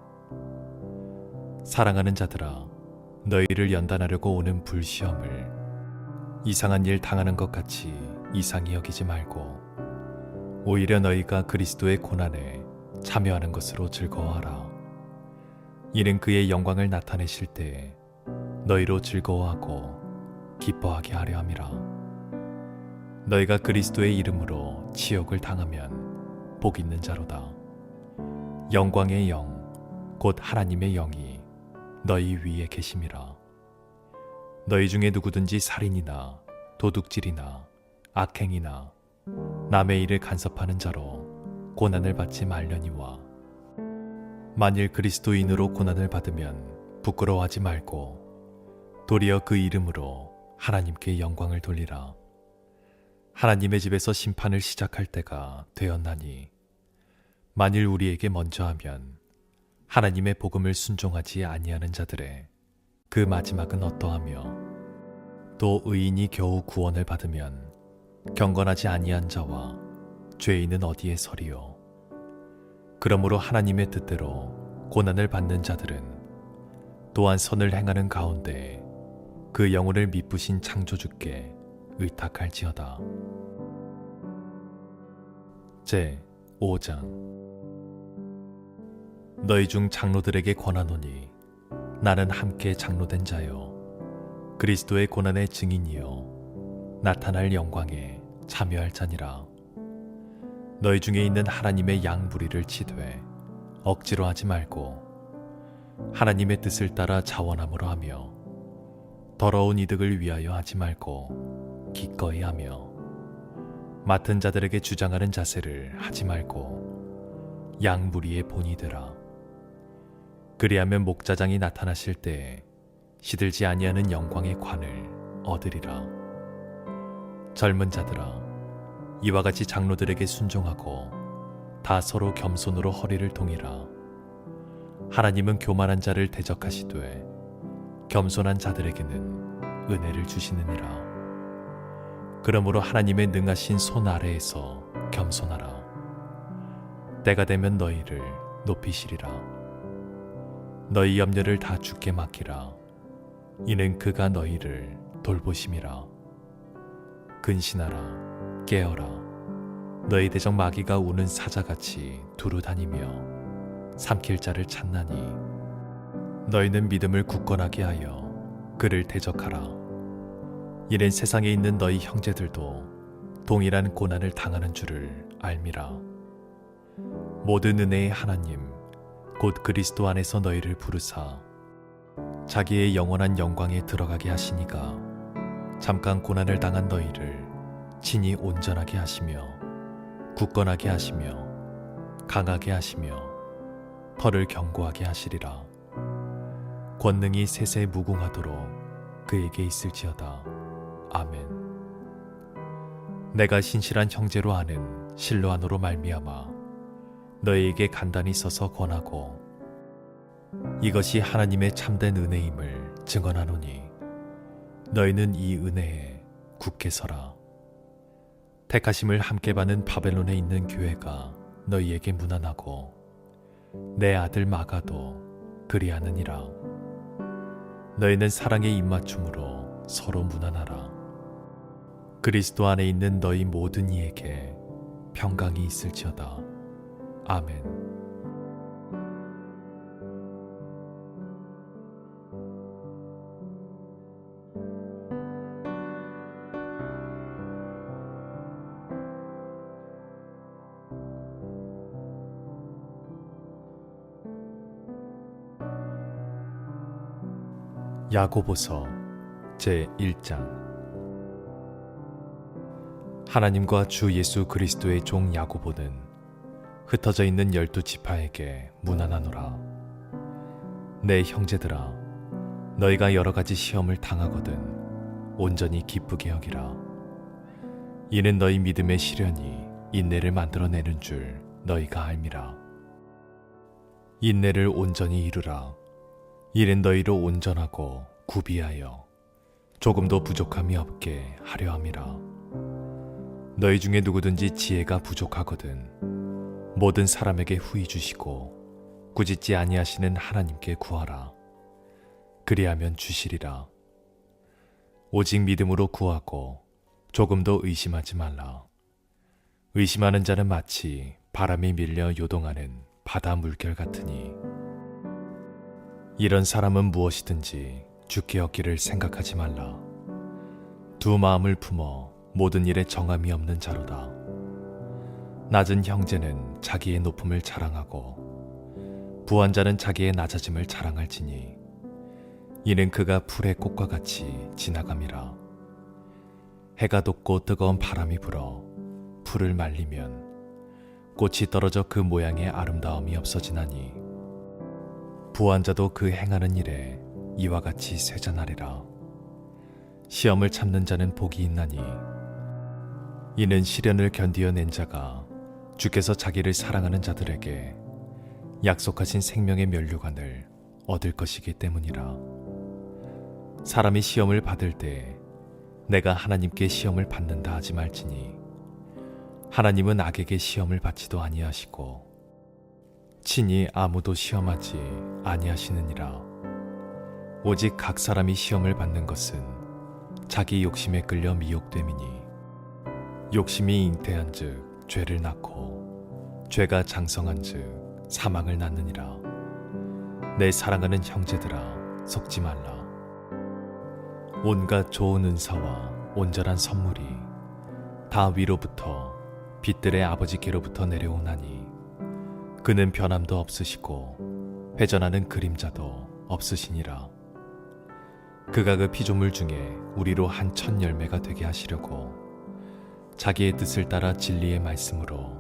사랑하는 자들아, 너희를 연단하려고 오는 불시험을 이상한 일 당하는 것 같이 이상히 여기지 말고 오히려 너희가 그리스도의 고난에 참여하는 것으로 즐거워하라. 이는 그의 영광을 나타내실 때에 너희로 즐거워하고 기뻐하게 하려 함이라. 너희가 그리스도의 이름으로 치욕을 당하면 복 있는 자로다. 영광의 영 곧 하나님의 영이 너희 위에 계심이라. 너희 중에 누구든지 살인이나 도둑질이나 악행이나 남의 일을 간섭하는 자로 고난을 받지 말려니와 만일 그리스도인으로 고난을 받으면 부끄러워하지 말고 도리어 그 이름으로 하나님께 영광을 돌리라. 하나님의 집에서 심판을 시작할 때가 되었나니 만일 우리에게 먼저 하면 하나님의 복음을 순종하지 아니하는 자들의 그 마지막은 어떠하며 또 의인이 겨우 구원을 받으면 경건하지 아니한 자와 죄인은 어디에 서리요. 그러므로 하나님의 뜻대로 고난을 받는 자들은 또한 선을 행하는 가운데 그 영혼을 미쁘신 창조주께 의탁할지어다. 제 5장. 너희 중 장로들에게 권하노니 나는 함께 장로된 자요 그리스도의 고난의 증인이요 나타날 영광에 참여할 자니라. 너희 중에 있는 하나님의 양무리를 치되 억지로 하지 말고 하나님의 뜻을 따라 자원함으로 하며 더러운 이득을 위하여 하지 말고 기꺼이 하며 맡은 자들에게 주장하는 자세를 하지 말고 양무리의 본이 되라. 그리하면 목자장이 나타나실 때에 시들지 아니하는 영광의 관을 얻으리라. 젊은 자들아, 이와 같이 장로들에게 순종하고 다 서로 겸손으로 허리를 동이라. 하나님은 교만한 자를 대적하시되 겸손한 자들에게는 은혜를 주시느니라. 그러므로 하나님의 능하신 손 아래에서 겸손하라. 때가 되면 너희를 높이시리라. 너희 염려를 다 주께 맡기라. 이는 그가 너희를 돌보심이라. 근신하라. 깨어라. 너희 대적 마귀가 우는 사자같이 두루 다니며 삼킬 자를 찾나니 너희는 믿음을 굳건하게 하여 그를 대적하라. 이는 세상에 있는 너희 형제들도 동일한 고난을 당하는 줄을 알미라. 모든 은혜의 하나님 곧 그리스도 안에서 너희를 부르사 자기의 영원한 영광에 들어가게 하시니가 잠깐 고난을 당한 너희를 친히 온전하게 하시며 굳건하게 하시며 강하게 하시며 털을 견고하게 하시리라. 권능이 세세 무궁하도록 그에게 있을지어다. 아멘. 내가 신실한 형제로 아는 실로아노로 말미암아 너희에게 간단히 써서 권하고 이것이 하나님의 참된 은혜임을 증언하노니 너희는 이 은혜에 굳게 서라. 택하심을 함께 받는 바벨론에 있는 교회가 너희에게 문안하고 내 아들 마가도 그리하느니라. 너희는 사랑의 입맞춤으로 서로 문안하라. 그리스도 안에 있는 너희 모든 이에게 평강이 있을지어다. 아멘. 야고보서 제1장. 하나님과 주 예수 그리스도의 종 야고보는 흩어져 있는 12지파에게 문안하노라. 내 형제들아, 너희가 여러 가지 시험을 당하거든 온전히 기쁘게 여기라. 이는 너희 믿음의 시련이 인내를 만들어내는 줄 너희가 알미라. 인내를 온전히 이루라. 이는 너희로 온전하고 구비하여 조금도 부족함이 없게 하려 함이라. 너희 중에 누구든지 지혜가 부족하거든 모든 사람에게 후히 주시고 꾸짖지 아니하시는 하나님께 구하라. 그리하면 주시리라. 오직 믿음으로 구하고 조금도 의심하지 말라. 의심하는 자는 마치 바람이 밀려 요동하는 바다 물결 같으니 이런 사람은 무엇이든지 주께 얻기를 생각하지 말라. 두 마음을 품어 모든 일에 정함이 없는 자로다. 낮은 형제는 자기의 높음을 자랑하고 부한 자는 자기의 낮아짐을 자랑할지니 이는 그가 풀의 꽃과 같이 지나감이라. 해가 돋고 뜨거운 바람이 불어 풀을 말리면 꽃이 떨어져 그 모양의 아름다움이 없어지나니 부한 자도 그 행하는 일에 이와 같이 쇠잔하리라. 시험을 참는 자는 복이 있나니 이는 시련을 견디어낸 자가 주께서 자기를 사랑하는 자들에게 약속하신 생명의 면류관을 얻을 것이기 때문이라. 사람이 시험을 받을 때 내가 하나님께 시험을 받는다 하지 말지니 하나님은 악에게 시험을 받지도 아니하시고 친히 아무도 시험하지 아니하시느니라. 오직 각 사람이 시험을 받는 것은 자기 욕심에 끌려 미혹됨이니 욕심이 잉태한즉 죄를 낳고 죄가 장성한즉 사망을 낳느니라. 내 사랑하는 형제들아, 속지 말라. 온갖 좋은 은사와 온전한 선물이 다 위로부터 빛들의 아버지께로부터 내려오나니 그는 변함도 없으시고 회전하는 그림자도 없으시니라. 그가 그 피조물 중에 우리로 한 첫 열매가 되게 하시려고 자기의 뜻을 따라 진리의 말씀으로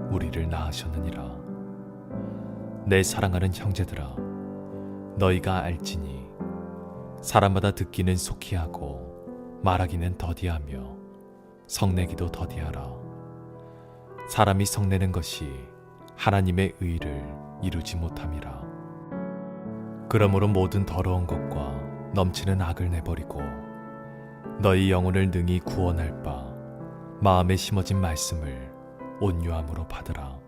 우리를 낳으셨느니라. 내 사랑하는 형제들아, 너희가 알지니 사람마다 듣기는 속히 하고 말하기는 더디하며 성내기도 더디하라. 사람이 성내는 것이 하나님의 의를 이루지 못함이라. 그러므로 모든 더러운 것과 넘치는 악을 내버리고 너희 영혼을 능히 구원할 바 마음에 심어진 말씀을 온유함으로 받으라.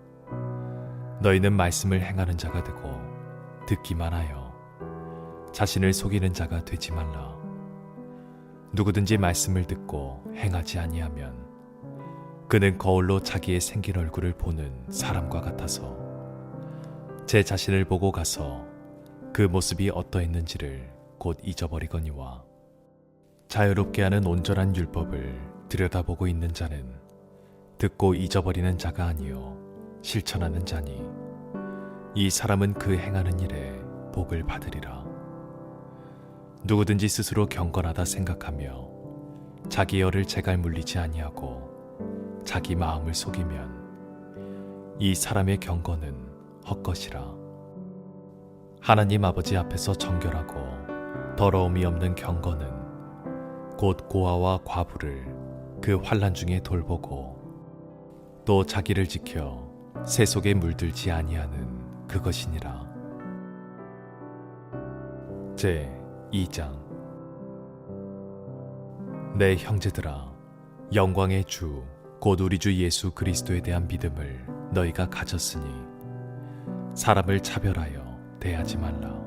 너희는 말씀을 행하는 자가 되고 듣기만 하여 자신을 속이는 자가 되지 말라. 누구든지 말씀을 듣고 행하지 아니하면 그는 거울로 자기의 생긴 얼굴을 보는 사람과 같아서 제 자신을 보고 가서 그 모습이 어떠했는지를 곧 잊어버리거니와, 자유롭게 하는 온전한 율법을 들여다보고 있는 자는 듣고 잊어버리는 자가 아니요 실천하는 자니 이 사람은 그 행하는 일에 복을 받으리라. 누구든지 스스로 경건하다 생각하며 자기 열을 제갈 물리지 아니하고 자기 마음을 속이면 이 사람의 경건은 헛것이라. 하나님 아버지 앞에서 정결하고 더러움이 없는 경건은 곧 고아와 과부를 그 환난 중에 돌보고 또 자기를 지켜 새 속에 물들지 아니하는 그것이니라. 제 2장. 내 형제들아, 영광의 주 곧 우리 주 예수 그리스도에 대한 믿음을 너희가 가졌으니 사람을 차별하여 대하지 말라.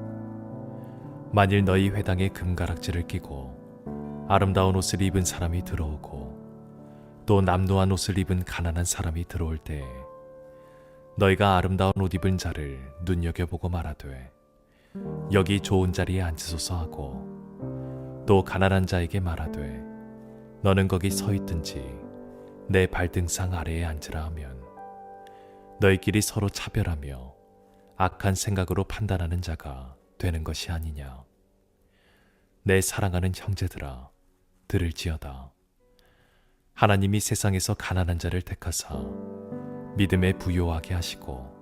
만일 너희 회당에 금가락지를 끼고 아름다운 옷을 입은 사람이 들어오고 또 남루한 옷을 입은 가난한 사람이 들어올 때에 너희가 아름다운 옷 입은 자를 눈여겨보고 말하되 여기 좋은 자리에 앉으소서 하고 또 가난한 자에게 말하되 너는 거기 서 있든지 내 발등상 아래에 앉으라 하면 너희끼리 서로 차별하며 악한 생각으로 판단하는 자가 되는 것이 아니냐. 내 사랑하는 형제들아, 들을지어다. 하나님이 세상에서 가난한 자를 택하사 믿음에 부요하게 하시고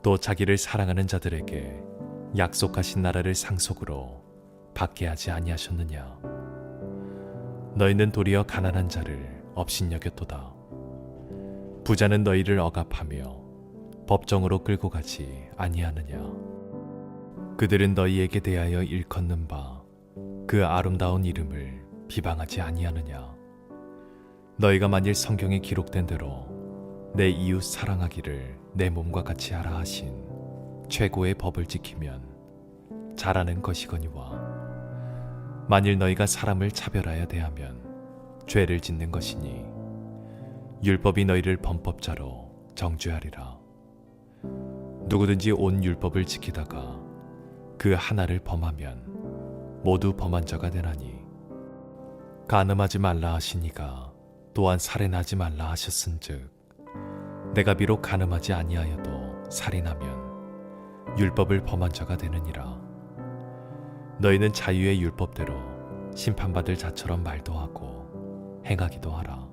또 자기를 사랑하는 자들에게 약속하신 나라를 상속으로 받게 하지 아니하셨느냐. 너희는 도리어 가난한 자를 업신여겼도다. 부자는 너희를 억압하며 법정으로 끌고 가지 아니하느냐. 그들은 너희에게 대하여 일컫는 바 그 아름다운 이름을 비방하지 아니하느냐. 너희가 만일 성경에 기록된 대로 내 이웃 사랑하기를 내 몸과 같이 하라 하신 최고의 법을 지키면 잘하는 것이거니와, 만일 너희가 사람을 차별하여 대하면 죄를 짓는 것이니 율법이 너희를 범법자로 정죄하리라. 누구든지 온 율법을 지키다가 그 하나를 범하면 모두 범한 자가 되나니, 간음하지 말라 하시니가 또한 살인하지 말라 하셨은즉 내가 비록 간음하지 아니하여도 살인하면 율법을 범한 자가 되느니라. 너희는 자유의 율법대로 심판받을 자처럼 말도 하고 행하기도 하라.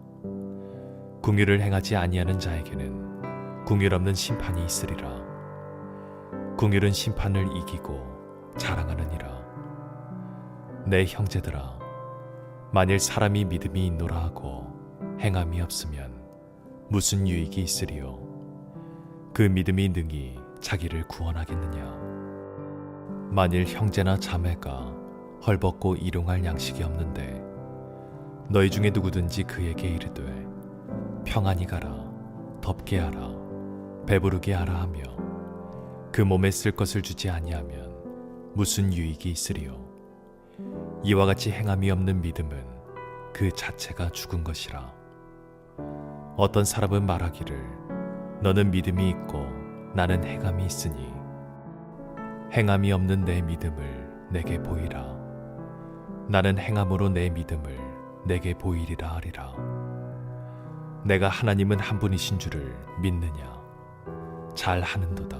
궁율을 행하지 아니하는 자에게는 궁율 없는 심판이 있으리라. 궁율은 심판을 이기고 자랑하느니라. 내 형제들아, 만일 사람이 믿음이 있노라 하고 행함이 없으면 무슨 유익이 있으리요. 그 믿음이 능히 자기를 구원하겠느냐. 만일 형제나 자매가 헐벗고 일용할 양식이 없는데 너희 중에 누구든지 그에게 이르되 평안히 가라, 덥게 하라, 배부르게 하라 하며 그 몸에 쓸 것을 주지 아니하면 무슨 유익이 있으리요. 이와 같이 행함이 없는 믿음은 그 자체가 죽은 것이라. 어떤 사람은 말하기를 너는 믿음이 있고 나는 행함이 있으니 행함이 없는 내 믿음을 내게 보이라. 나는 행함으로 내 믿음을 내게 보이리라 하리라. 내가 하나님은 한 분이신 줄을 믿느냐? 잘 하는도다.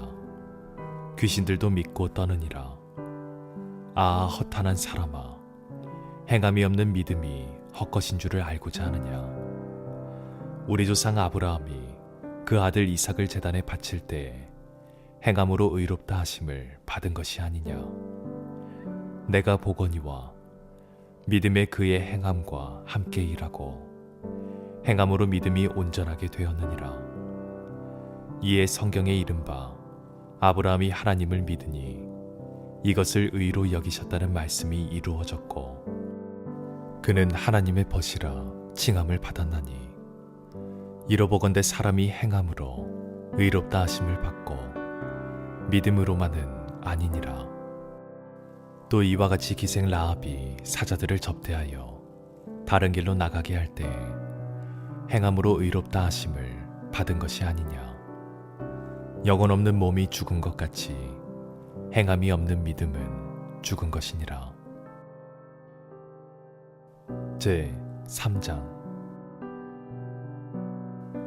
귀신들도 믿고 떠느니라. 아, 허탄한 사람아, 행함이 없는 믿음이 헛것인 줄을 알고자 하느냐? 우리 조상 아브라함이 그 아들 이삭을 제단에 바칠 때 행함으로 의롭다 하심을 받은 것이 아니냐? 내가 보거니와 믿음의 그의 행함과 함께 일하고 행함으로 믿음이 온전하게 되었느니라. 이에 성경에 이른바 아브라함이 하나님을 믿으니 이것을 의로 여기셨다는 말씀이 이루어졌고 그는 하나님의 벗이라 칭함을 받았나니 이러보건대 사람이 행함으로 의롭다 하심을 받고 믿음으로만은 아니니라. 또 이와 같이 기생 라합이 사자들을 접대하여 다른 길로 나가게 할 때 행함으로 의롭다 하심을 받은 것이 아니냐. 영혼 없는 몸이 죽은 것 같이 행함이 없는 믿음은 죽은 것이니라. 제 3장.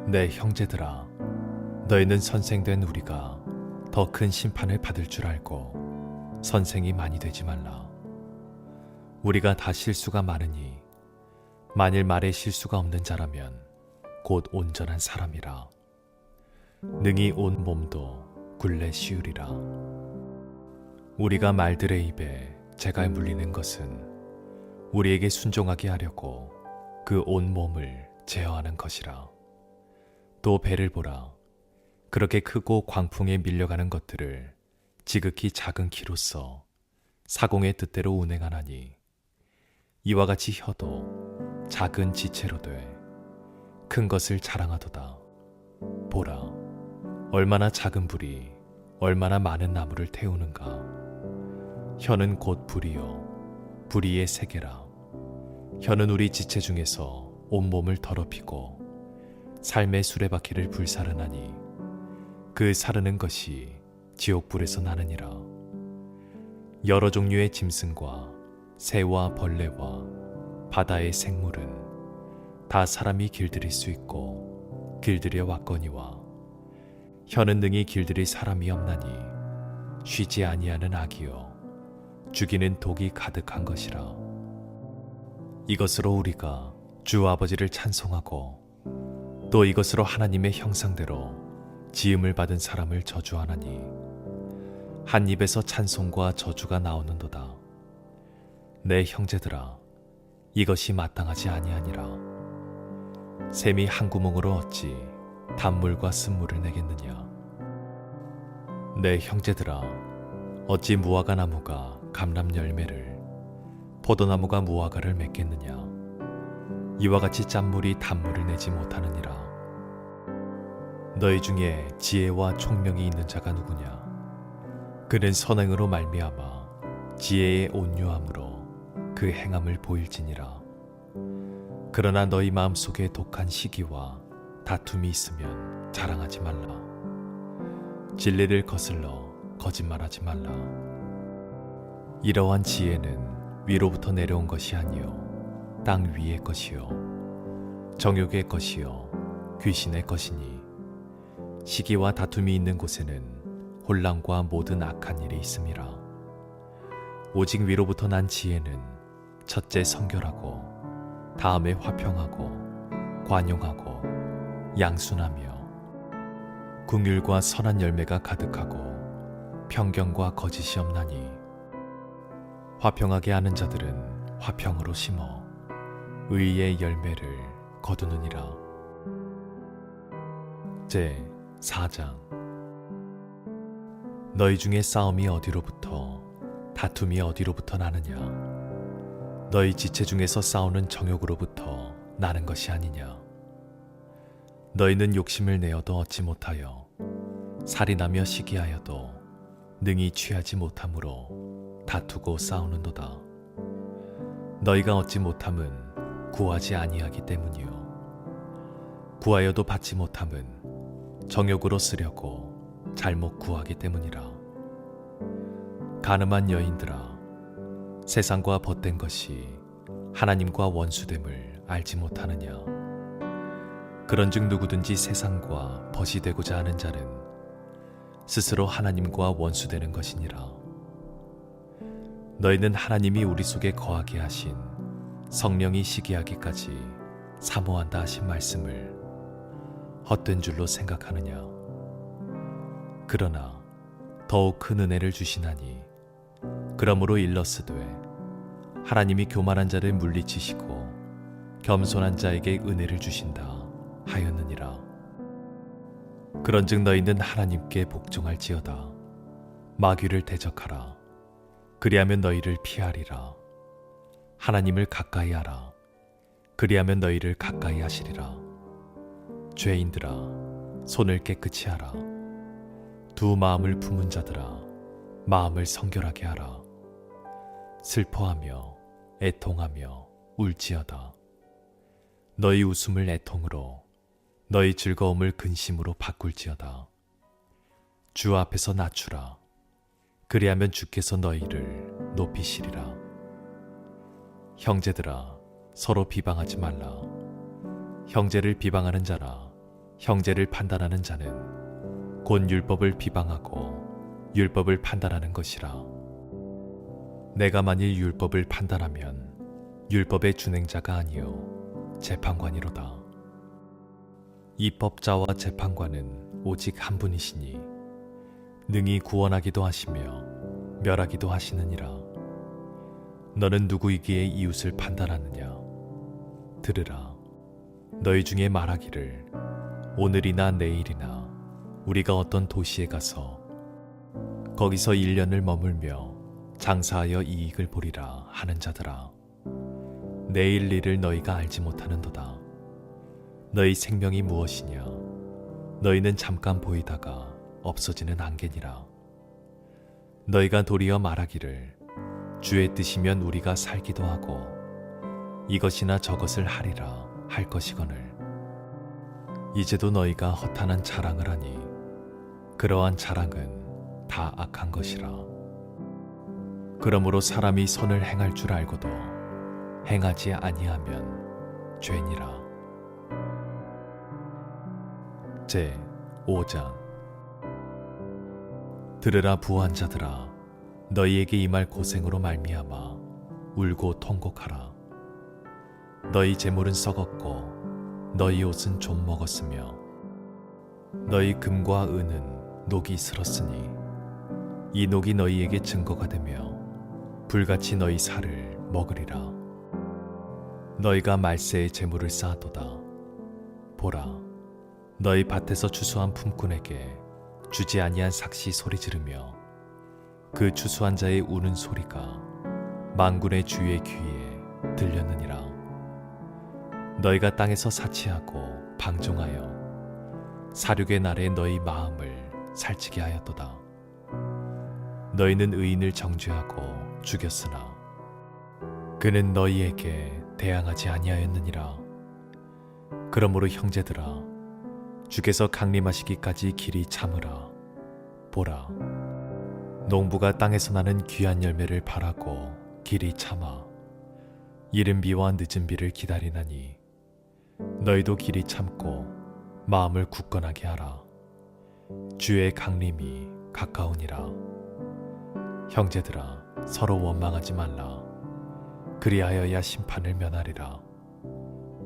내 형제들아, 너희는 선생된 우리가 더 큰 심판을 받을 줄 알고 선생이 많이 되지 말라. 우리가 다 실수가 많으니 만일 말에 실수가 없는 자라면 곧 온전한 사람이라. 능히 온 몸도 굴레 씌우리라. 우리가 말들의 입에 재갈 물리는 것은 우리에게 순종하게 하려고 그 온 몸을 제어하는 것이라. 또 배를 보라. 그렇게 크고 광풍에 밀려가는 것들을 지극히 작은 키로써 사공의 뜻대로 운행하나니 이와 같이 혀도 작은 지체로 돼 큰 것을 자랑하도다. 보라, 얼마나 작은 불이 얼마나 많은 나무를 태우는가. 혀는 곧 불이요 불이의 세계라. 혀는 우리 지체 중에서 온몸을 더럽히고 삶의 수레바퀴를 불사르나니 그 사르는 것이 지옥불에서 나느니라. 여러 종류의 짐승과 새와 벌레와 바다의 생물은 다 사람이 길들일 수 있고 길들여 왔거니와 혀는 능히 길들일 사람이 없나니 쉬지 아니하는 악이요 죽이는 독이 가득한 것이라. 이것으로 우리가 주 아버지를 찬송하고 또 이것으로 하나님의 형상대로 지음을 받은 사람을 저주하나니 한 입에서 찬송과 저주가 나오는도다. 내 형제들아, 이것이 마땅하지 아니하니라. 샘이 한 구멍으로 어찌 단물과 쓴물을 내겠느냐. 내 형제들아, 어찌 무화과 나무가 감람 열매를 포도나무가 무화과를 맺겠느냐. 이와 같이 짠물이 단물을 내지 못하느니라. 너희 중에 지혜와 총명이 있는 자가 누구냐. 그는 선행으로 말미암아 지혜의 온유함으로 그 행함을 보일지니라. 그러나 너희 마음속에 독한 시기와 다툼이 있으면 자랑하지 말라. 진리를 거슬러 거짓말하지 말라. 이러한 지혜는 위로부터 내려온 것이 아니요 땅 위의 것이요 정욕의 것이요 귀신의 것이니 시기와 다툼이 있는 곳에는 혼란과 모든 악한 일이 있음이라. 오직 위로부터 난 지혜는 첫째 성결하고 다음에 화평하고 관용하고 양순하며 긍휼과 선한 열매가 가득하고 편견과 거짓이 없나니 화평하게 하는 자들은 화평으로 심어 의의 열매를 거두느니라. 제 4장. 너희 중에 싸움이 어디로부터 다툼이 어디로부터 나느냐. 너희 지체 중에서 싸우는 정욕으로부터 나는 것이 아니냐. 너희는 욕심을 내어도 얻지 못하여 살인하며 시기하여도 능히 취하지 못함으로 다투고 싸우는도다. 너희가 얻지 못함은 구하지 아니하기 때문이요 구하여도 받지 못함은 정욕으로 쓰려고 잘못 구하기 때문이라. 가늠한 여인들아, 세상과 벗된 것이 하나님과 원수됨을 알지 못하느냐. 그런즉 누구든지 세상과 벗이 되고자 하는 자는 스스로 하나님과 원수되는 것이니라. 너희는 하나님이 우리 속에 거하게 하신 성령이 시기하기까지 사모한다 하신 말씀을 헛된 줄로 생각하느냐. 그러나 더욱 큰 은혜를 주시나니 그러므로 일러스되 하나님이 교만한 자를 물리치시고 겸손한 자에게 은혜를 주신다 하였느니라. 그런즉 너희는 하나님께 복종할지어다. 마귀를 대적하라. 그리하면 너희를 피하리라. 하나님을 가까이 하라. 그리하면 너희를 가까이 하시리라. 죄인들아, 손을 깨끗이 하라. 두 마음을 품은 자들아, 마음을 성결하게 하라. 슬퍼하며 애통하며 울지어다. 너희 웃음을 애통으로, 너희 즐거움을 근심으로 바꿀지어다. 주 앞에서 낮추라. 그리하면 주께서 너희를 높이시리라. 형제들아, 서로 비방하지 말라. 형제를 비방하는 자라, 형제를 판단하는 자는 곧 율법을 비방하고 율법을 판단하는 것이라. 내가 만일 율법을 판단하면 율법의 준행자가 아니요 재판관이로다. 입법자와 재판관은 오직 한 분이시니 능히 구원하기도 하시며 멸하기도 하시느니라. 너는 누구이기에 이웃을 판단하느냐? 들으라. 너희 중에 말하기를 오늘이나 내일이나 우리가 어떤 도시에 가서 거기서 1년을 머물며 장사하여 이익을 보리라 하는 자들아, 내일 일을 너희가 알지 못하는도다. 너희 생명이 무엇이냐? 너희는 잠깐 보이다가 없어지는 안개니라. 너희가 도리어 말하기를 주의 뜻이면 우리가 살기도 하고 이것이나 저것을 하리라 할 것이거늘, 이제도 너희가 허탄한 자랑을 하니 그러한 자랑은 다 악한 것이라. 그러므로 사람이 선을 행할 줄 알고도 행하지 아니하면 죄니라. 제 5장. 들으라 부한 자들아, 너희에게 임할 고생으로 말미암아 울고 통곡하라. 너희 재물은 썩었고 너희 옷은 좀 먹었으며 너희 금과 은은 녹이 슬었으니 이 녹이 너희에게 증거가 되며 불같이 너희 살을 먹으리라. 너희가 말세의 재물을 쌓았도다. 보라, 너희 밭에서 추수한 품꾼에게 주지 아니한 삭시 소리 지르며 그 추수한 자의 우는 소리가 만군의 주의 귀에 들렸느니라. 너희가 땅에서 사치하고 방종하여 사륙의 날에 너희 마음을 살찌게 하였도다. 너희는 의인을 정죄하고 죽였으나 그는 너희에게 대항하지 아니하였느니라. 그러므로 형제들아, 주께서 강림하시기까지 길이 참으라. 보라, 농부가 땅에서 나는 귀한 열매를 바라고 길이 참아 이른 비와 늦은 비를 기다리나니 너희도 길이 참고 마음을 굳건하게 하라. 주의 강림이 가까우니라. 형제들아, 서로 원망하지 말라. 그리하여야 심판을 면하리라.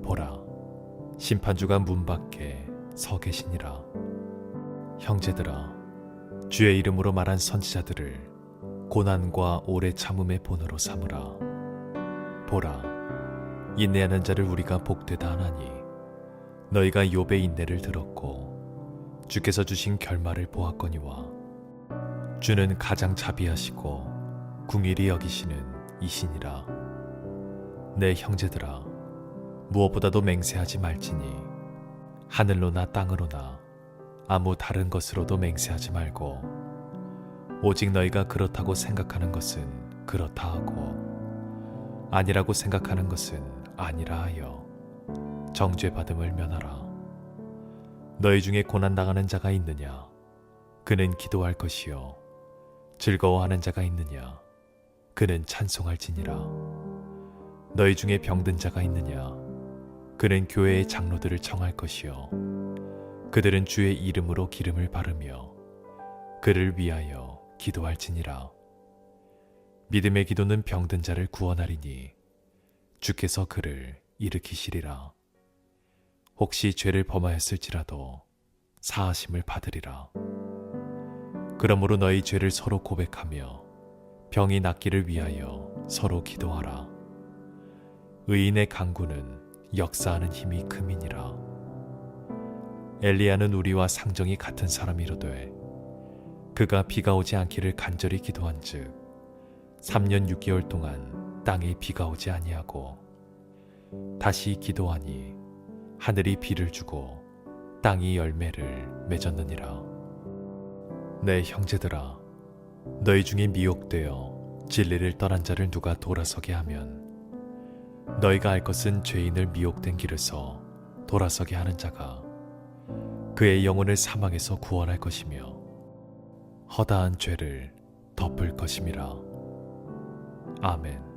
보라, 심판주가 문 밖에 서 계시니라. 형제들아, 주의 이름으로 말한 선지자들을 고난과 오래 참음의 본으로 삼으라. 보라, 인내하는 자를 우리가 복되다 하나니 너희가 욥의 인내를 들었고 주께서 주신 결말을 보았거니와 주는 가장 자비하시고 궁일이 여기시는 이시니라. 내 형제들아, 무엇보다도 맹세하지 말지니 하늘로나 땅으로나 아무 다른 것으로도 맹세하지 말고 오직 너희가 그렇다고 생각하는 것은 그렇다 하고 아니라고 생각하는 것은 아니라 하여 정죄받음을 면하라. 너희 중에 고난당하는 자가 있느냐? 그는 기도할 것이요. 즐거워하는 자가 있느냐? 그는 찬송할지니라. 너희 중에 병든 자가 있느냐? 그는 교회의 장로들을 청할 것이요 그들은 주의 이름으로 기름을 바르며 그를 위하여 기도할지니라. 믿음의 기도는 병든 자를 구원하리니 주께서 그를 일으키시리라. 혹시 죄를 범하였을지라도 사하심을 받으리라. 그러므로 너희 죄를 서로 고백하며 병이 낫기를 위하여 서로 기도하라. 의인의 간구는 역사하는 힘이 큼이니라. 엘리야는 우리와 상정이 같은 사람이로되 그가 비가 오지 않기를 간절히 기도한즉 3년 6개월 동안 땅에 비가 오지 아니하고 다시 기도하니 하늘이 비를 주고 땅이 열매를 맺었느니라. 내 형제들아, 너희 중에 미혹되어 진리를 떠난 자를 누가 돌아서게 하면 너희가 알 것은 죄인을 미혹된 길에서 돌아서게 하는 자가 그의 영혼을 사망에서 구원할 것이며 허다한 죄를 덮을 것임이라. 아멘.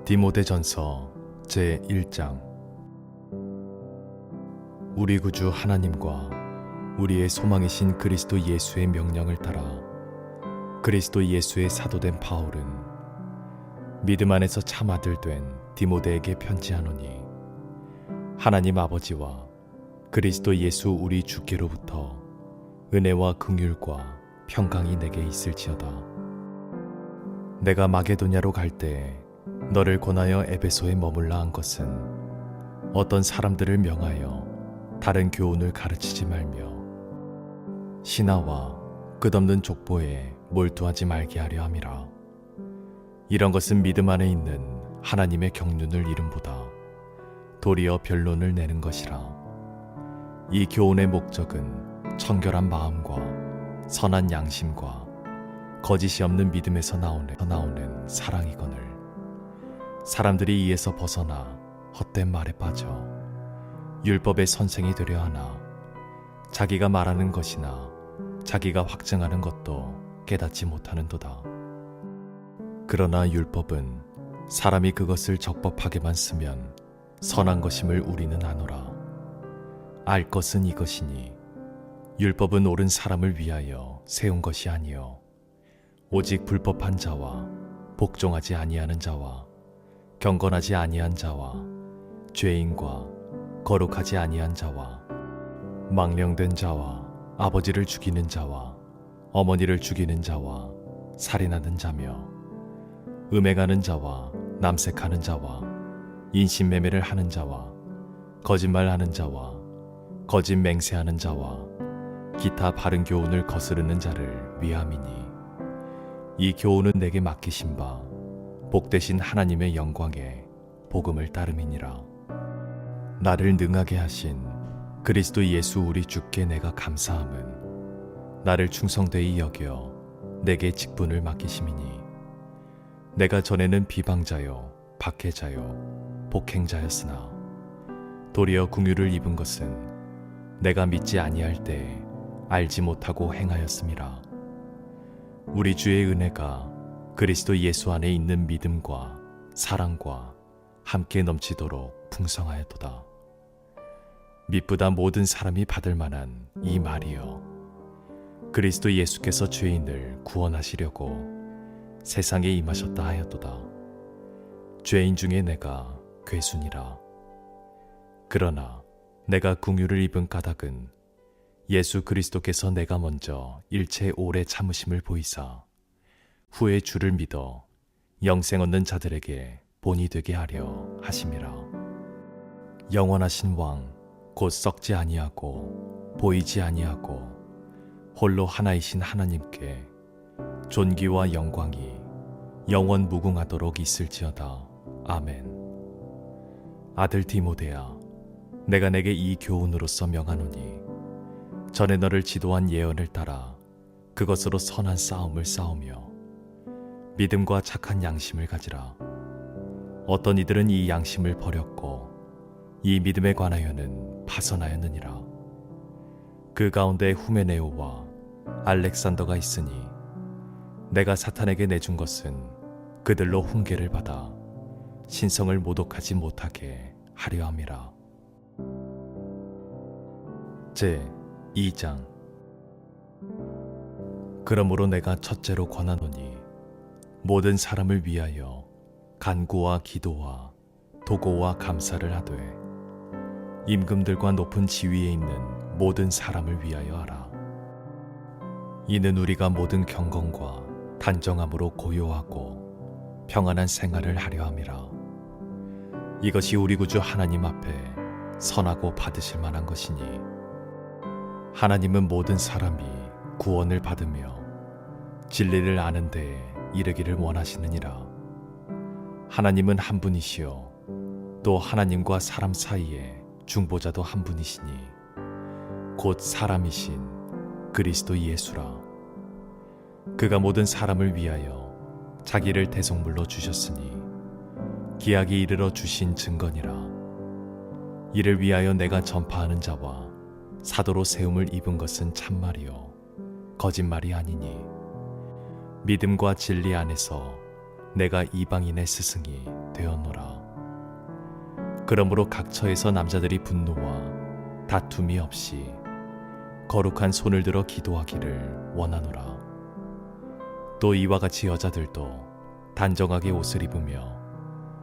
디모데전서 제1장. 우리 구주 하나님과 우리의 소망이신 그리스도 예수의 명령을 따라 그리스도 예수의 사도된 바울은 믿음 안에서 참 아들 된 디모데에게 편지하노니 하나님 아버지와 그리스도 예수 우리 주께로부터 은혜와 긍휼과 평강이 내게 있을지어다. 내가 마게도냐로 갈 때에 너를 권하여 에베소에 머물라 한 것은 어떤 사람들을 명하여 다른 교훈을 가르치지 말며 신하와 끝없는 족보에 몰두하지 말게 하려 함이라. 이런 것은 믿음 안에 있는 하나님의 경륜을 이름보다 도리어 변론을 내는 것이라. 이 교훈의 목적은 청결한 마음과 선한 양심과 거짓이 없는 믿음에서 나오는 사랑이거늘 사람들이 이에서 벗어나 헛된 말에 빠져 율법의 선생이 되려 하나 자기가 말하는 것이나 자기가 확증하는 것도 깨닫지 못하는도다. 그러나 율법은 사람이 그것을 적법하게만 쓰면 선한 것임을 우리는 아노라. 알 것은 이것이니 율법은 옳은 사람을 위하여 세운 것이 아니요 오직 불법한 자와 복종하지 아니하는 자와 경건하지 아니한 자와 죄인과 거룩하지 아니한 자와 망령된 자와 아버지를 죽이는 자와 어머니를 죽이는 자와 살인하는 자며 음행하는 자와 남색하는 자와 인신매매를 하는 자와 거짓말하는 자와 거짓 맹세하는 자와 기타 바른 교훈을 거스르는 자를 위함이니 이 교훈은 내게 맡기신 바 복되신 하나님의 영광에 복음을 따름이니라. 나를 능하게 하신 그리스도 예수 우리 주께 내가 감사함은 나를 충성되이 여겨 내게 직분을 맡기심이니 내가 전에는 비방자요 박해자요 복행자였으나 도리어 긍휼을 입은 것은 내가 믿지 아니할 때에 알지 못하고 행하였음이라. 우리 주의 은혜가 그리스도 예수 안에 있는 믿음과 사랑과 함께 넘치도록 풍성하였도다. 미쁘다 모든 사람이 받을 만한 이 말이여, 그리스도 예수께서 죄인을 구원하시려고 세상에 임하셨다 하였도다. 죄인 중에 내가 괴순이라. 그러나 내가 긍휼을 입은 까닭은 예수 그리스도께서 내가 먼저 일체 오래 참으심을 보이사 후에 주를 믿어 영생 얻는 자들에게 본이 되게 하려 하심이라. 영원하신 왕 곧 썩지 아니하고 보이지 아니하고 홀로 하나이신 하나님께 존귀와 영광이 영원 무궁하도록 있을지어다. 아멘. 아들 디모데야, 내가 내게 이 교훈으로서 명하노니 전에 너를 지도한 예언을 따라 그것으로 선한 싸움을 싸우며 믿음과 착한 양심을 가지라. 어떤 이들은 이 양심을 버렸고 이 믿음에 관하여는 파선하였느니라. 그 가운데 후메네오와 알렉산더가 있으니 내가 사탄에게 내준 것은 그들로 훈계를 받아 신성을 모독하지 못하게 하려 함이라. 제 2장. 그러므로 내가 첫째로 권하노니 모든 사람을 위하여 간구와 기도와 도고와 감사를 하되 임금들과 높은 지위에 있는 모든 사람을 위하여 하라. 이는 우리가 모든 경건과 단정함으로 고요하고 평안한 생활을 하려 함이라. 이것이 우리 구주 하나님 앞에 선하고 받으실 만한 것이니 하나님은 모든 사람이 구원을 받으며 진리를 아는 데에 이르기를 원하시느니라. 하나님은 한 분이시요 또 하나님과 사람 사이에 중보자도 한 분이시니 곧 사람이신 그리스도 예수라. 그가 모든 사람을 위하여 자기를 대속물로 주셨으니 기약이 이르러 주신 증거니라. 이를 위하여 내가 전파하는 자와 사도로 세움을 입은 것은 참말이요 거짓말이 아니니 믿음과 진리 안에서 내가 이방인의 스승이 되었노라. 그러므로 각 처에서 남자들이 분노와 다툼이 없이 거룩한 손을 들어 기도하기를 원하노라. 또 이와 같이 여자들도 단정하게 옷을 입으며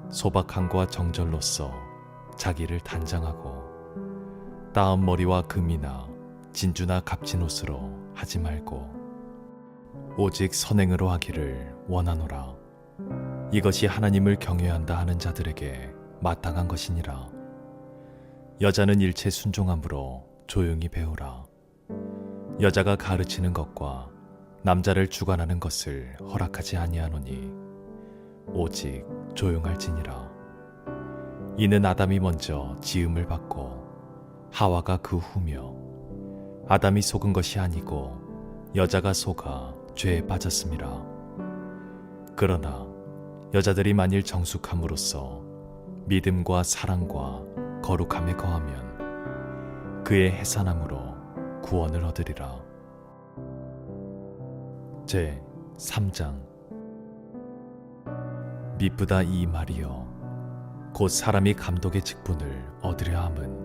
소박함과 정절로써 자기를 단장하고 따은 머리와 금이나 진주나 값진 옷으로 하지 말고 오직 선행으로 하기를 원하노라. 이것이 하나님을 경외한다 하는 자들에게 마땅한 것이니라. 여자는 일체 순종함으로 조용히 배우라. 여자가 가르치는 것과 남자를 주관하는 것을 허락하지 아니하노니 오직 조용할지니라. 이는 아담이 먼저 지음을 받고 하와가 그 후며 아담이 속은 것이 아니고 여자가 속아 죄에 빠졌음이라. 그러나 여자들이 만일 정숙함으로써 믿음과 사랑과 거룩함에 거하면 그의 해산함으로 구원을 얻으리라. 제 3장. 미쁘다 이 말이여 곧 사람이 감독의 직분을 얻으려 함은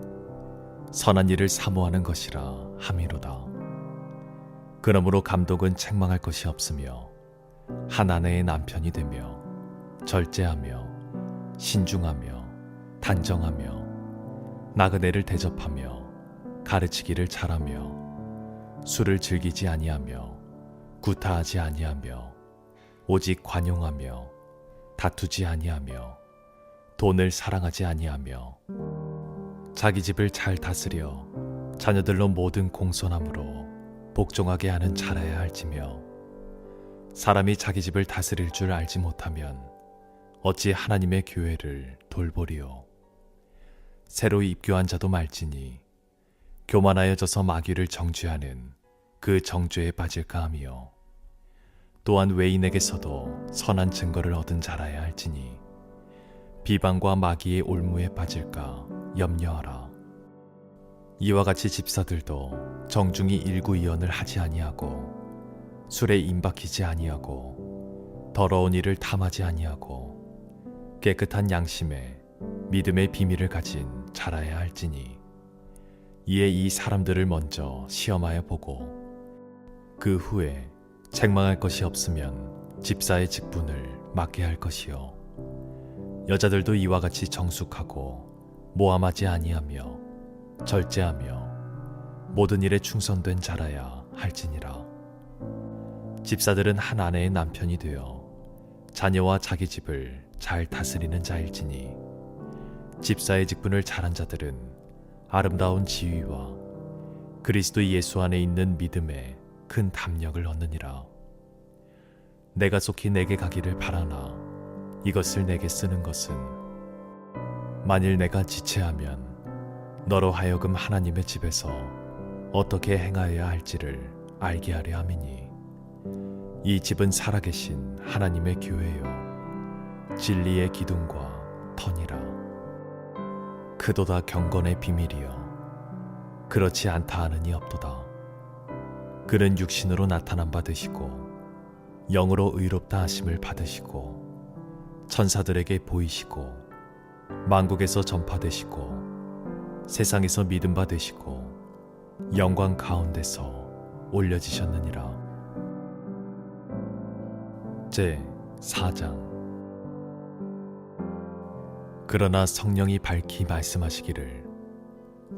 선한 일을 사모하는 것이라 함이로다. 그러므로 감독은 책망할 것이 없으며 한 아내의 남편이 되며 절제하며 신중하며 단정하며 나그네를 대접하며 가르치기를 잘하며 술을 즐기지 아니하며 구타하지 아니하며 오직 관용하며 다투지 아니하며 돈을 사랑하지 아니하며 자기 집을 잘 다스려 자녀들로 모든 공손함으로 복종하게 하는 자라야 할지며 사람이 자기 집을 다스릴 줄 알지 못하면 어찌 하나님의 교회를 돌보리요. 새로 입교한 자도 말지니 교만하여져서 마귀를 정죄하는 그 정죄에 빠질까 하며 또한 외인에게서도 선한 증거를 얻은 자라야 할지니 비방과 마귀의 올무에 빠질까 염려하라. 이와 같이 집사들도 정중히 일구이언을 하지 아니하고 술에 임박히지 아니하고 더러운 일을 탐하지 아니하고 깨끗한 양심에 믿음의 비밀을 가진 자라야 할지니 이에 이 사람들을 먼저 시험하여 보고 그 후에 책망할 것이 없으면 집사의 직분을 맡게 할 것이요 여자들도 이와 같이 정숙하고 모함하지 아니하며 절제하며 모든 일에 충성된 자라야 할지니라. 집사들은 한 아내의 남편이 되어 자녀와 자기 집을 잘 다스리는 자일지니 집사의 직분을 잘한 자들은 아름다운 지위와 그리스도 예수 안에 있는 믿음에 큰 담력을 얻느니라. 내가 속히 내게 가기를 바라나 이것을 내게 쓰는 것은 만일 내가 지체하면 너로 하여금 하나님의 집에서 어떻게 행하여야 할지를 알게 하려 함이니 이 집은 살아계신 하나님의 교회요 진리의 기둥과 터니라. 크도다 경건의 비밀이여 그렇지 않다 하느니 없도다. 그는 육신으로 나타난 바 되시고 영으로 의롭다 하심을 받으시고 천사들에게 보이시고 만국에서 전파되시고 세상에서 믿음 바 되시고 영광 가운데서 올려지셨느니라. 제 4장. 그러나 성령이 밝히 말씀하시기를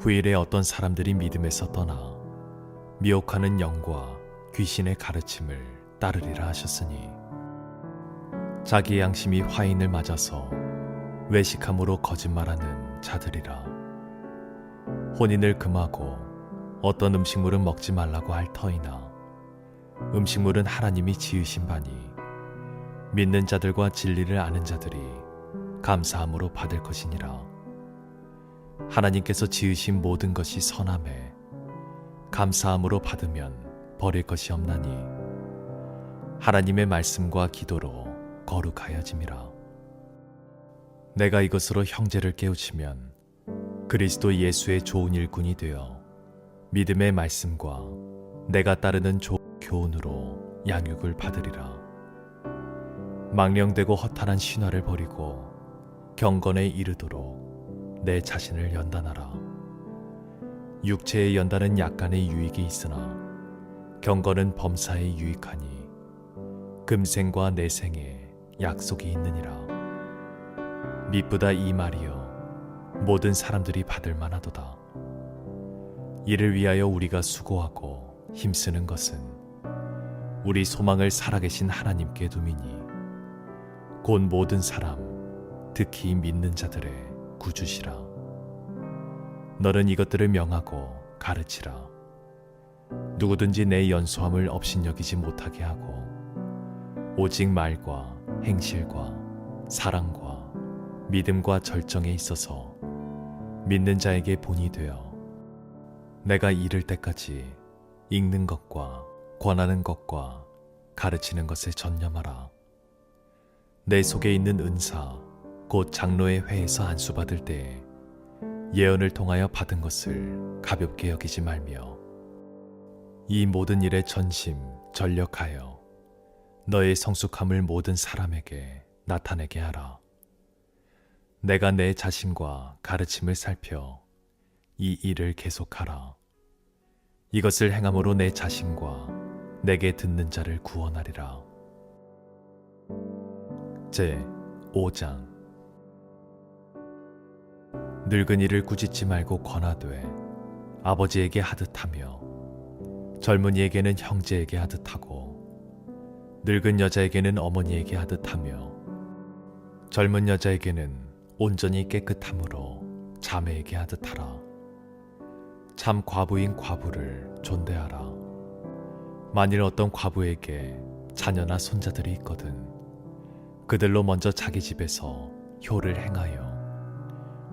후일에 어떤 사람들이 믿음에서 떠나 미혹하는 영과 귀신의 가르침을 따르리라 하셨으니 자기 양심이 화인을 맞아서 외식함으로 거짓말하는 자들이라. 혼인을 금하고 어떤 음식물은 먹지 말라고 할 터이나 음식물은 하나님이 지으신 바니 믿는 자들과 진리를 아는 자들이 감사함으로 받을 것이니라. 하나님께서 지으신 모든 것이 선함에 감사함으로 받으면 버릴 것이 없나니 하나님의 말씀과 기도로 거룩하여짐이라. 내가 이것으로 형제를 깨우치면 그리스도 예수의 좋은 일꾼이 되어 믿음의 말씀과 내가 따르는 좋은 교훈으로 양육을 받으리라. 망령되고 허탄한 신화를 버리고 경건에 이르도록 내 자신을 연단하라. 육체의 연단은 약간의 유익이 있으나 경건은 범사에 유익하니 금생과 내생에 약속이 있느니라. 미쁘다 이 말이여 모든 사람들이 받을 만하도다. 이를 위하여 우리가 수고하고 힘쓰는 것은 우리 소망을 살아계신 하나님께 두미니 곧 모든 사람 특히 믿는 자들의 구주시라. 너는 이것들을 명하고 가르치라. 누구든지 내 연소함을 업신여기지 못하게 하고 오직 말과 행실과 사랑과 믿음과 절정에 있어서 믿는 자에게 본이 되어 내가 이를 때까지 읽는 것과 권하는 것과 가르치는 것에 전념하라. 내 속에 있는 은사 곧 장로의 회에서 안수받을 때에 예언을 통하여 받은 것을 가볍게 여기지 말며 이 모든 일에 전심 전력하여 너의 성숙함을 모든 사람에게 나타내게 하라. 내가 내 자신과 가르침을 살펴 이 일을 계속하라. 이것을 행함으로 내 자신과 내게 듣는 자를 구원하리라. 제 5장. 늙은이를 꾸짖지 말고 권하되 아버지에게 하듯하며 젊은이에게는 형제에게 하듯하고 늙은 여자에게는 어머니에게 하듯하며 젊은 여자에게는 온전히 깨끗함으로 자매에게 하듯하라. 참 과부인 과부를 존대하라. 만일 어떤 과부에게 자녀나 손자들이 있거든 그들로 먼저 자기 집에서 효를 행하여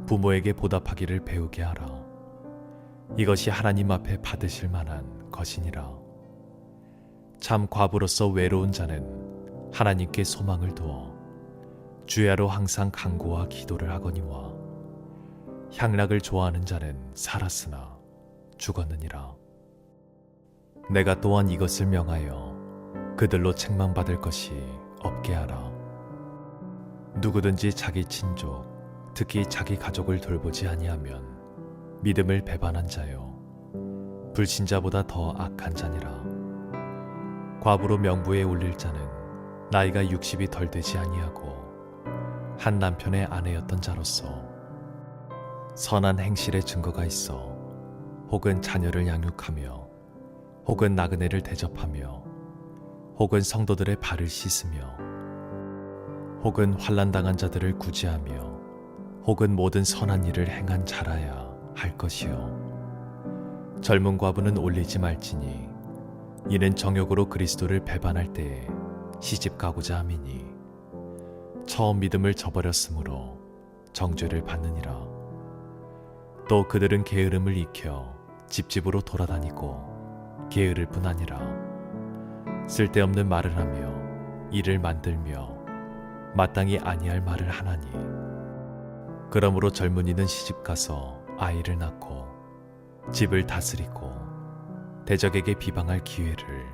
부모에게 보답하기를 배우게 하라. 이것이 하나님 앞에 받으실 만한 것이니라. 참 과부로서 외로운 자는 하나님께 소망을 두어 주야로 항상 간구와 기도를 하거니와 향락을 좋아하는 자는 살았으나 죽었느니라. 내가 또한 이것을 명하여 그들로 책망받을 것이 없게 하라. 누구든지 자기 친족 특히 자기 가족을 돌보지 아니하면 믿음을 배반한 자요 불신자보다 더 악한 자니라. 과부로 명부에 올릴 자는 나이가 60이 덜 되지 아니하고 한 남편의 아내였던 자로서 선한 행실의 증거가 있어 혹은 자녀를 양육하며 혹은 나그네를 대접하며 혹은 성도들의 발을 씻으며 혹은 환난당한 자들을 구제하며 혹은 모든 선한 일을 행한 자라야 할 것이요 젊은 과부는 올리지 말지니 이는 정욕으로 그리스도를 배반할 때에 시집가고자 함이니 처음 믿음을 저버렸으므로 정죄를 받느니라. 또 그들은 게으름을 익혀 집집으로 돌아다니고 게으를 뿐 아니라 쓸데없는 말을 하며 일을 만들며 마땅히 아니할 말을 하나니 그러므로 젊은이는 시집가서 아이를 낳고 집을 다스리고 대적에게 비방할 기회를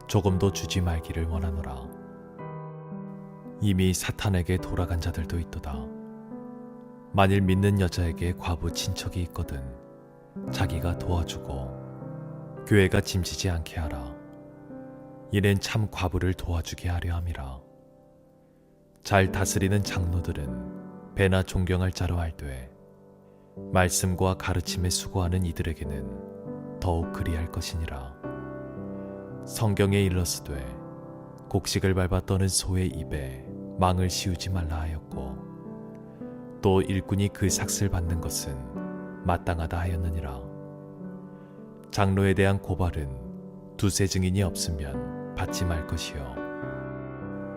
조금도 주지 말기를 원하노라. 이미 사탄에게 돌아간 자들도 있도다. 만일 믿는 여자에게 과부 친척이 있거든 자기가 도와주고 교회가 짐지지 않게 하라. 이는 참 과부를 도와주게 하려 함이라. 잘 다스리는 장로들은 배나 존경할 자로 알되 말씀과 가르침에 수고하는 이들에게는 더욱 그리할 것이니라. 성경에 일렀으되 곡식을 밟아 떠는 소의 입에 망을 씌우지 말라 하였고 또 일꾼이 그 삭슬 받는 것은 마땅하다 하였느니라. 장로에 대한 고발은 두세 증인이 없으면 받지 말 것이요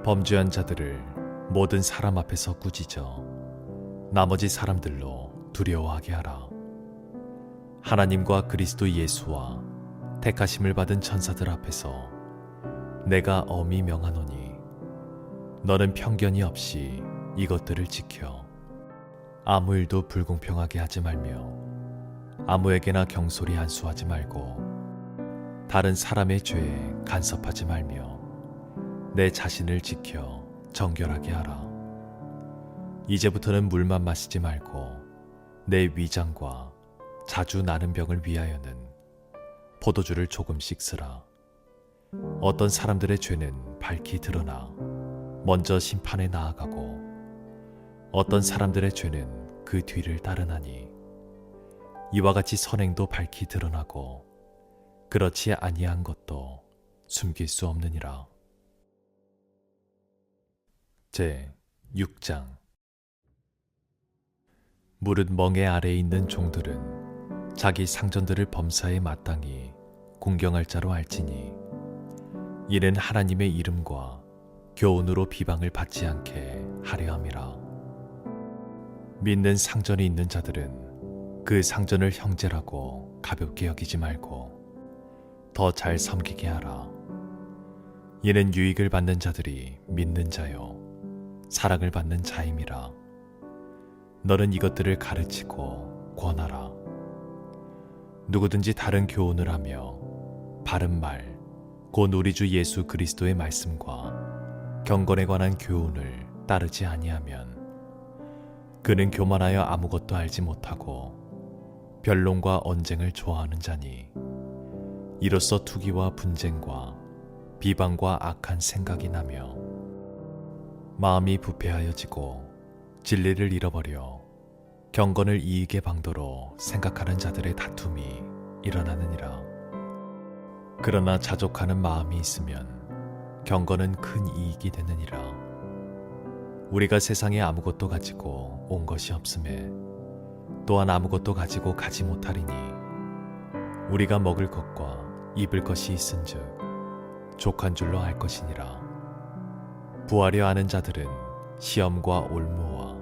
범죄한 자들을 모든 사람 앞에서 꾸짖어 나머지 사람들로 두려워하게 하라. 하나님과 그리스도 예수와 택하심을 받은 천사들 앞에서 내가 엄히 명하노니 너는 편견이 없이 이것들을 지켜 아무 일도 불공평하게 하지 말며 아무에게나 경솔히 안수하지 말고 다른 사람의 죄에 간섭하지 말며 내 자신을 지켜 정결하게 하라. 이제부터는 물만 마시지 말고 내 위장과 자주 나는 병을 위하여는 포도주를 조금씩 쓰라. 어떤 사람들의 죄는 밝히 드러나 먼저 심판에 나아가고 어떤 사람들의 죄는 그 뒤를 따르나니 이와 같이 선행도 밝히 드러나고 그렇지 아니한 것도 숨길 수 없느니라. 제 6장. 무릇 멍에 아래에 있는 종들은 자기 상전들을 범사에 마땅히 공경할 자로 알지니 이는 하나님의 이름과 교훈으로 비방을 받지 않게 하려 함이라. 믿는 상전이 있는 자들은 그 상전을 형제라고 가볍게 여기지 말고 더 잘 섬기게 하라. 이는 유익을 받는 자들이 믿는 자요 사랑을 받는 자임이라. 너는 이것들을 가르치고 권하라. 누구든지 다른 교훈을 하며 바른 말, 곧 우리 주 예수 그리스도의 말씀과 경건에 관한 교훈을 따르지 아니하면 그는 교만하여 아무것도 알지 못하고 변론과 언쟁을 좋아하는 자니 이로써 투기와 분쟁과 비방과 악한 생각이 나며 마음이 부패하여지고 진리를 잃어버려 경건을 이익의 방도로 생각하는 자들의 다툼이 일어나느니라. 그러나 자족하는 마음이 있으면 경건은 큰 이익이 되느니라. 우리가 세상에 아무것도 가지고 온 것이 없음에 또한 아무것도 가지고 가지 못하리니 우리가 먹을 것과 입을 것이 있은즉 족한 줄로 알 것이니라. 부하려 하는 자들은 시험과 올무와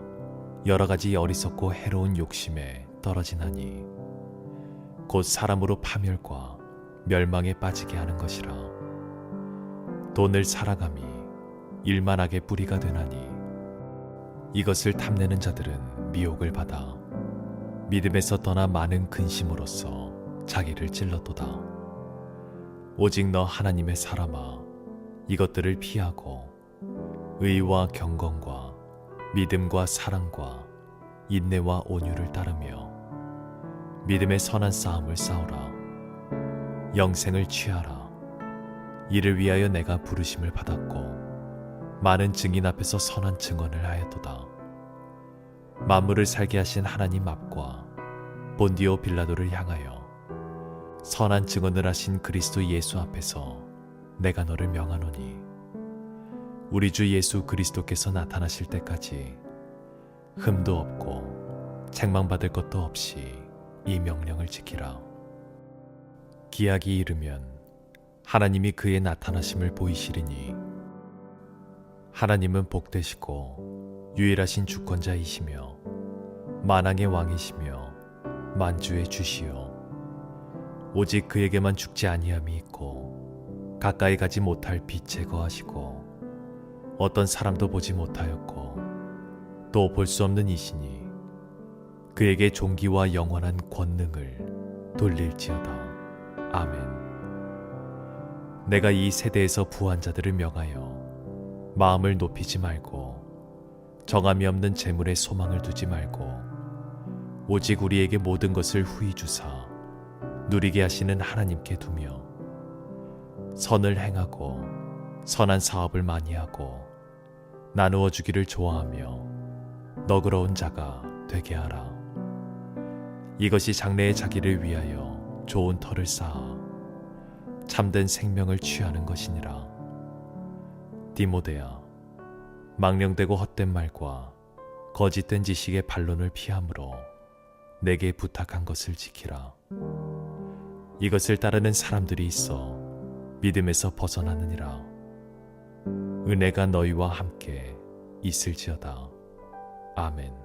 여러 가지 어리석고 해로운 욕심에 떨어지나니 곧 사람으로 파멸과 멸망에 빠지게 하는 것이라. 돈을 살아감이 일만하게 뿌리가 되나니 이것을 탐내는 자들은 미혹을 받아 믿음에서 떠나 많은 근심으로써 자기를 찔렀도다. 오직 너 하나님의 사람아 이것들을 피하고 의와 경건과 믿음과 사랑과 인내와 온유를 따르며 믿음의 선한 싸움을 싸우라. 영생을 취하라. 이를 위하여 내가 부르심을 받았고 많은 증인 앞에서 선한 증언을 하였도다. 만물을 살게 하신 하나님 앞과 본디오 빌라도를 향하여 선한 증언을 하신 그리스도 예수 앞에서 내가 너를 명하노니 우리 주 예수 그리스도께서 나타나실 때까지 흠도 없고 책망받을 것도 없이 이 명령을 지키라. 기약이 이르면 하나님이 그의 나타나심을 보이시리니 하나님은 복되시고 유일하신 주권자이시며 만왕의 왕이시며 만주의 주시요 오직 그에게만 죽지 아니함이 있고 가까이 가지 못할 빛에 거하시고 어떤 사람도 보지 못하였고 또 볼 수 없는 이시니 그에게 존귀와 영원한 권능을 돌릴지어다. 아멘. 내가 이 세대에서 부한 자들을 명하여 마음을 높이지 말고 정함이 없는 재물에 소망을 두지 말고 오직 우리에게 모든 것을 후히 주사 누리게 하시는 하나님께 두며 선을 행하고 선한 사업을 많이 하고 나누어 주기를 좋아하며 너그러운 자가 되게 하라. 이것이 장래의 자기를 위하여 좋은 터를 쌓아 참된 생명을 취하는 것이니라. 디모데야, 망령되고 헛된 말과 거짓된 지식의 반론을 피함으로 내게 부탁한 것을 지키라. 이것을 따르는 사람들이 있어 믿음에서 벗어나느니라. 은혜가 너희와 함께 있을지어다. 아멘.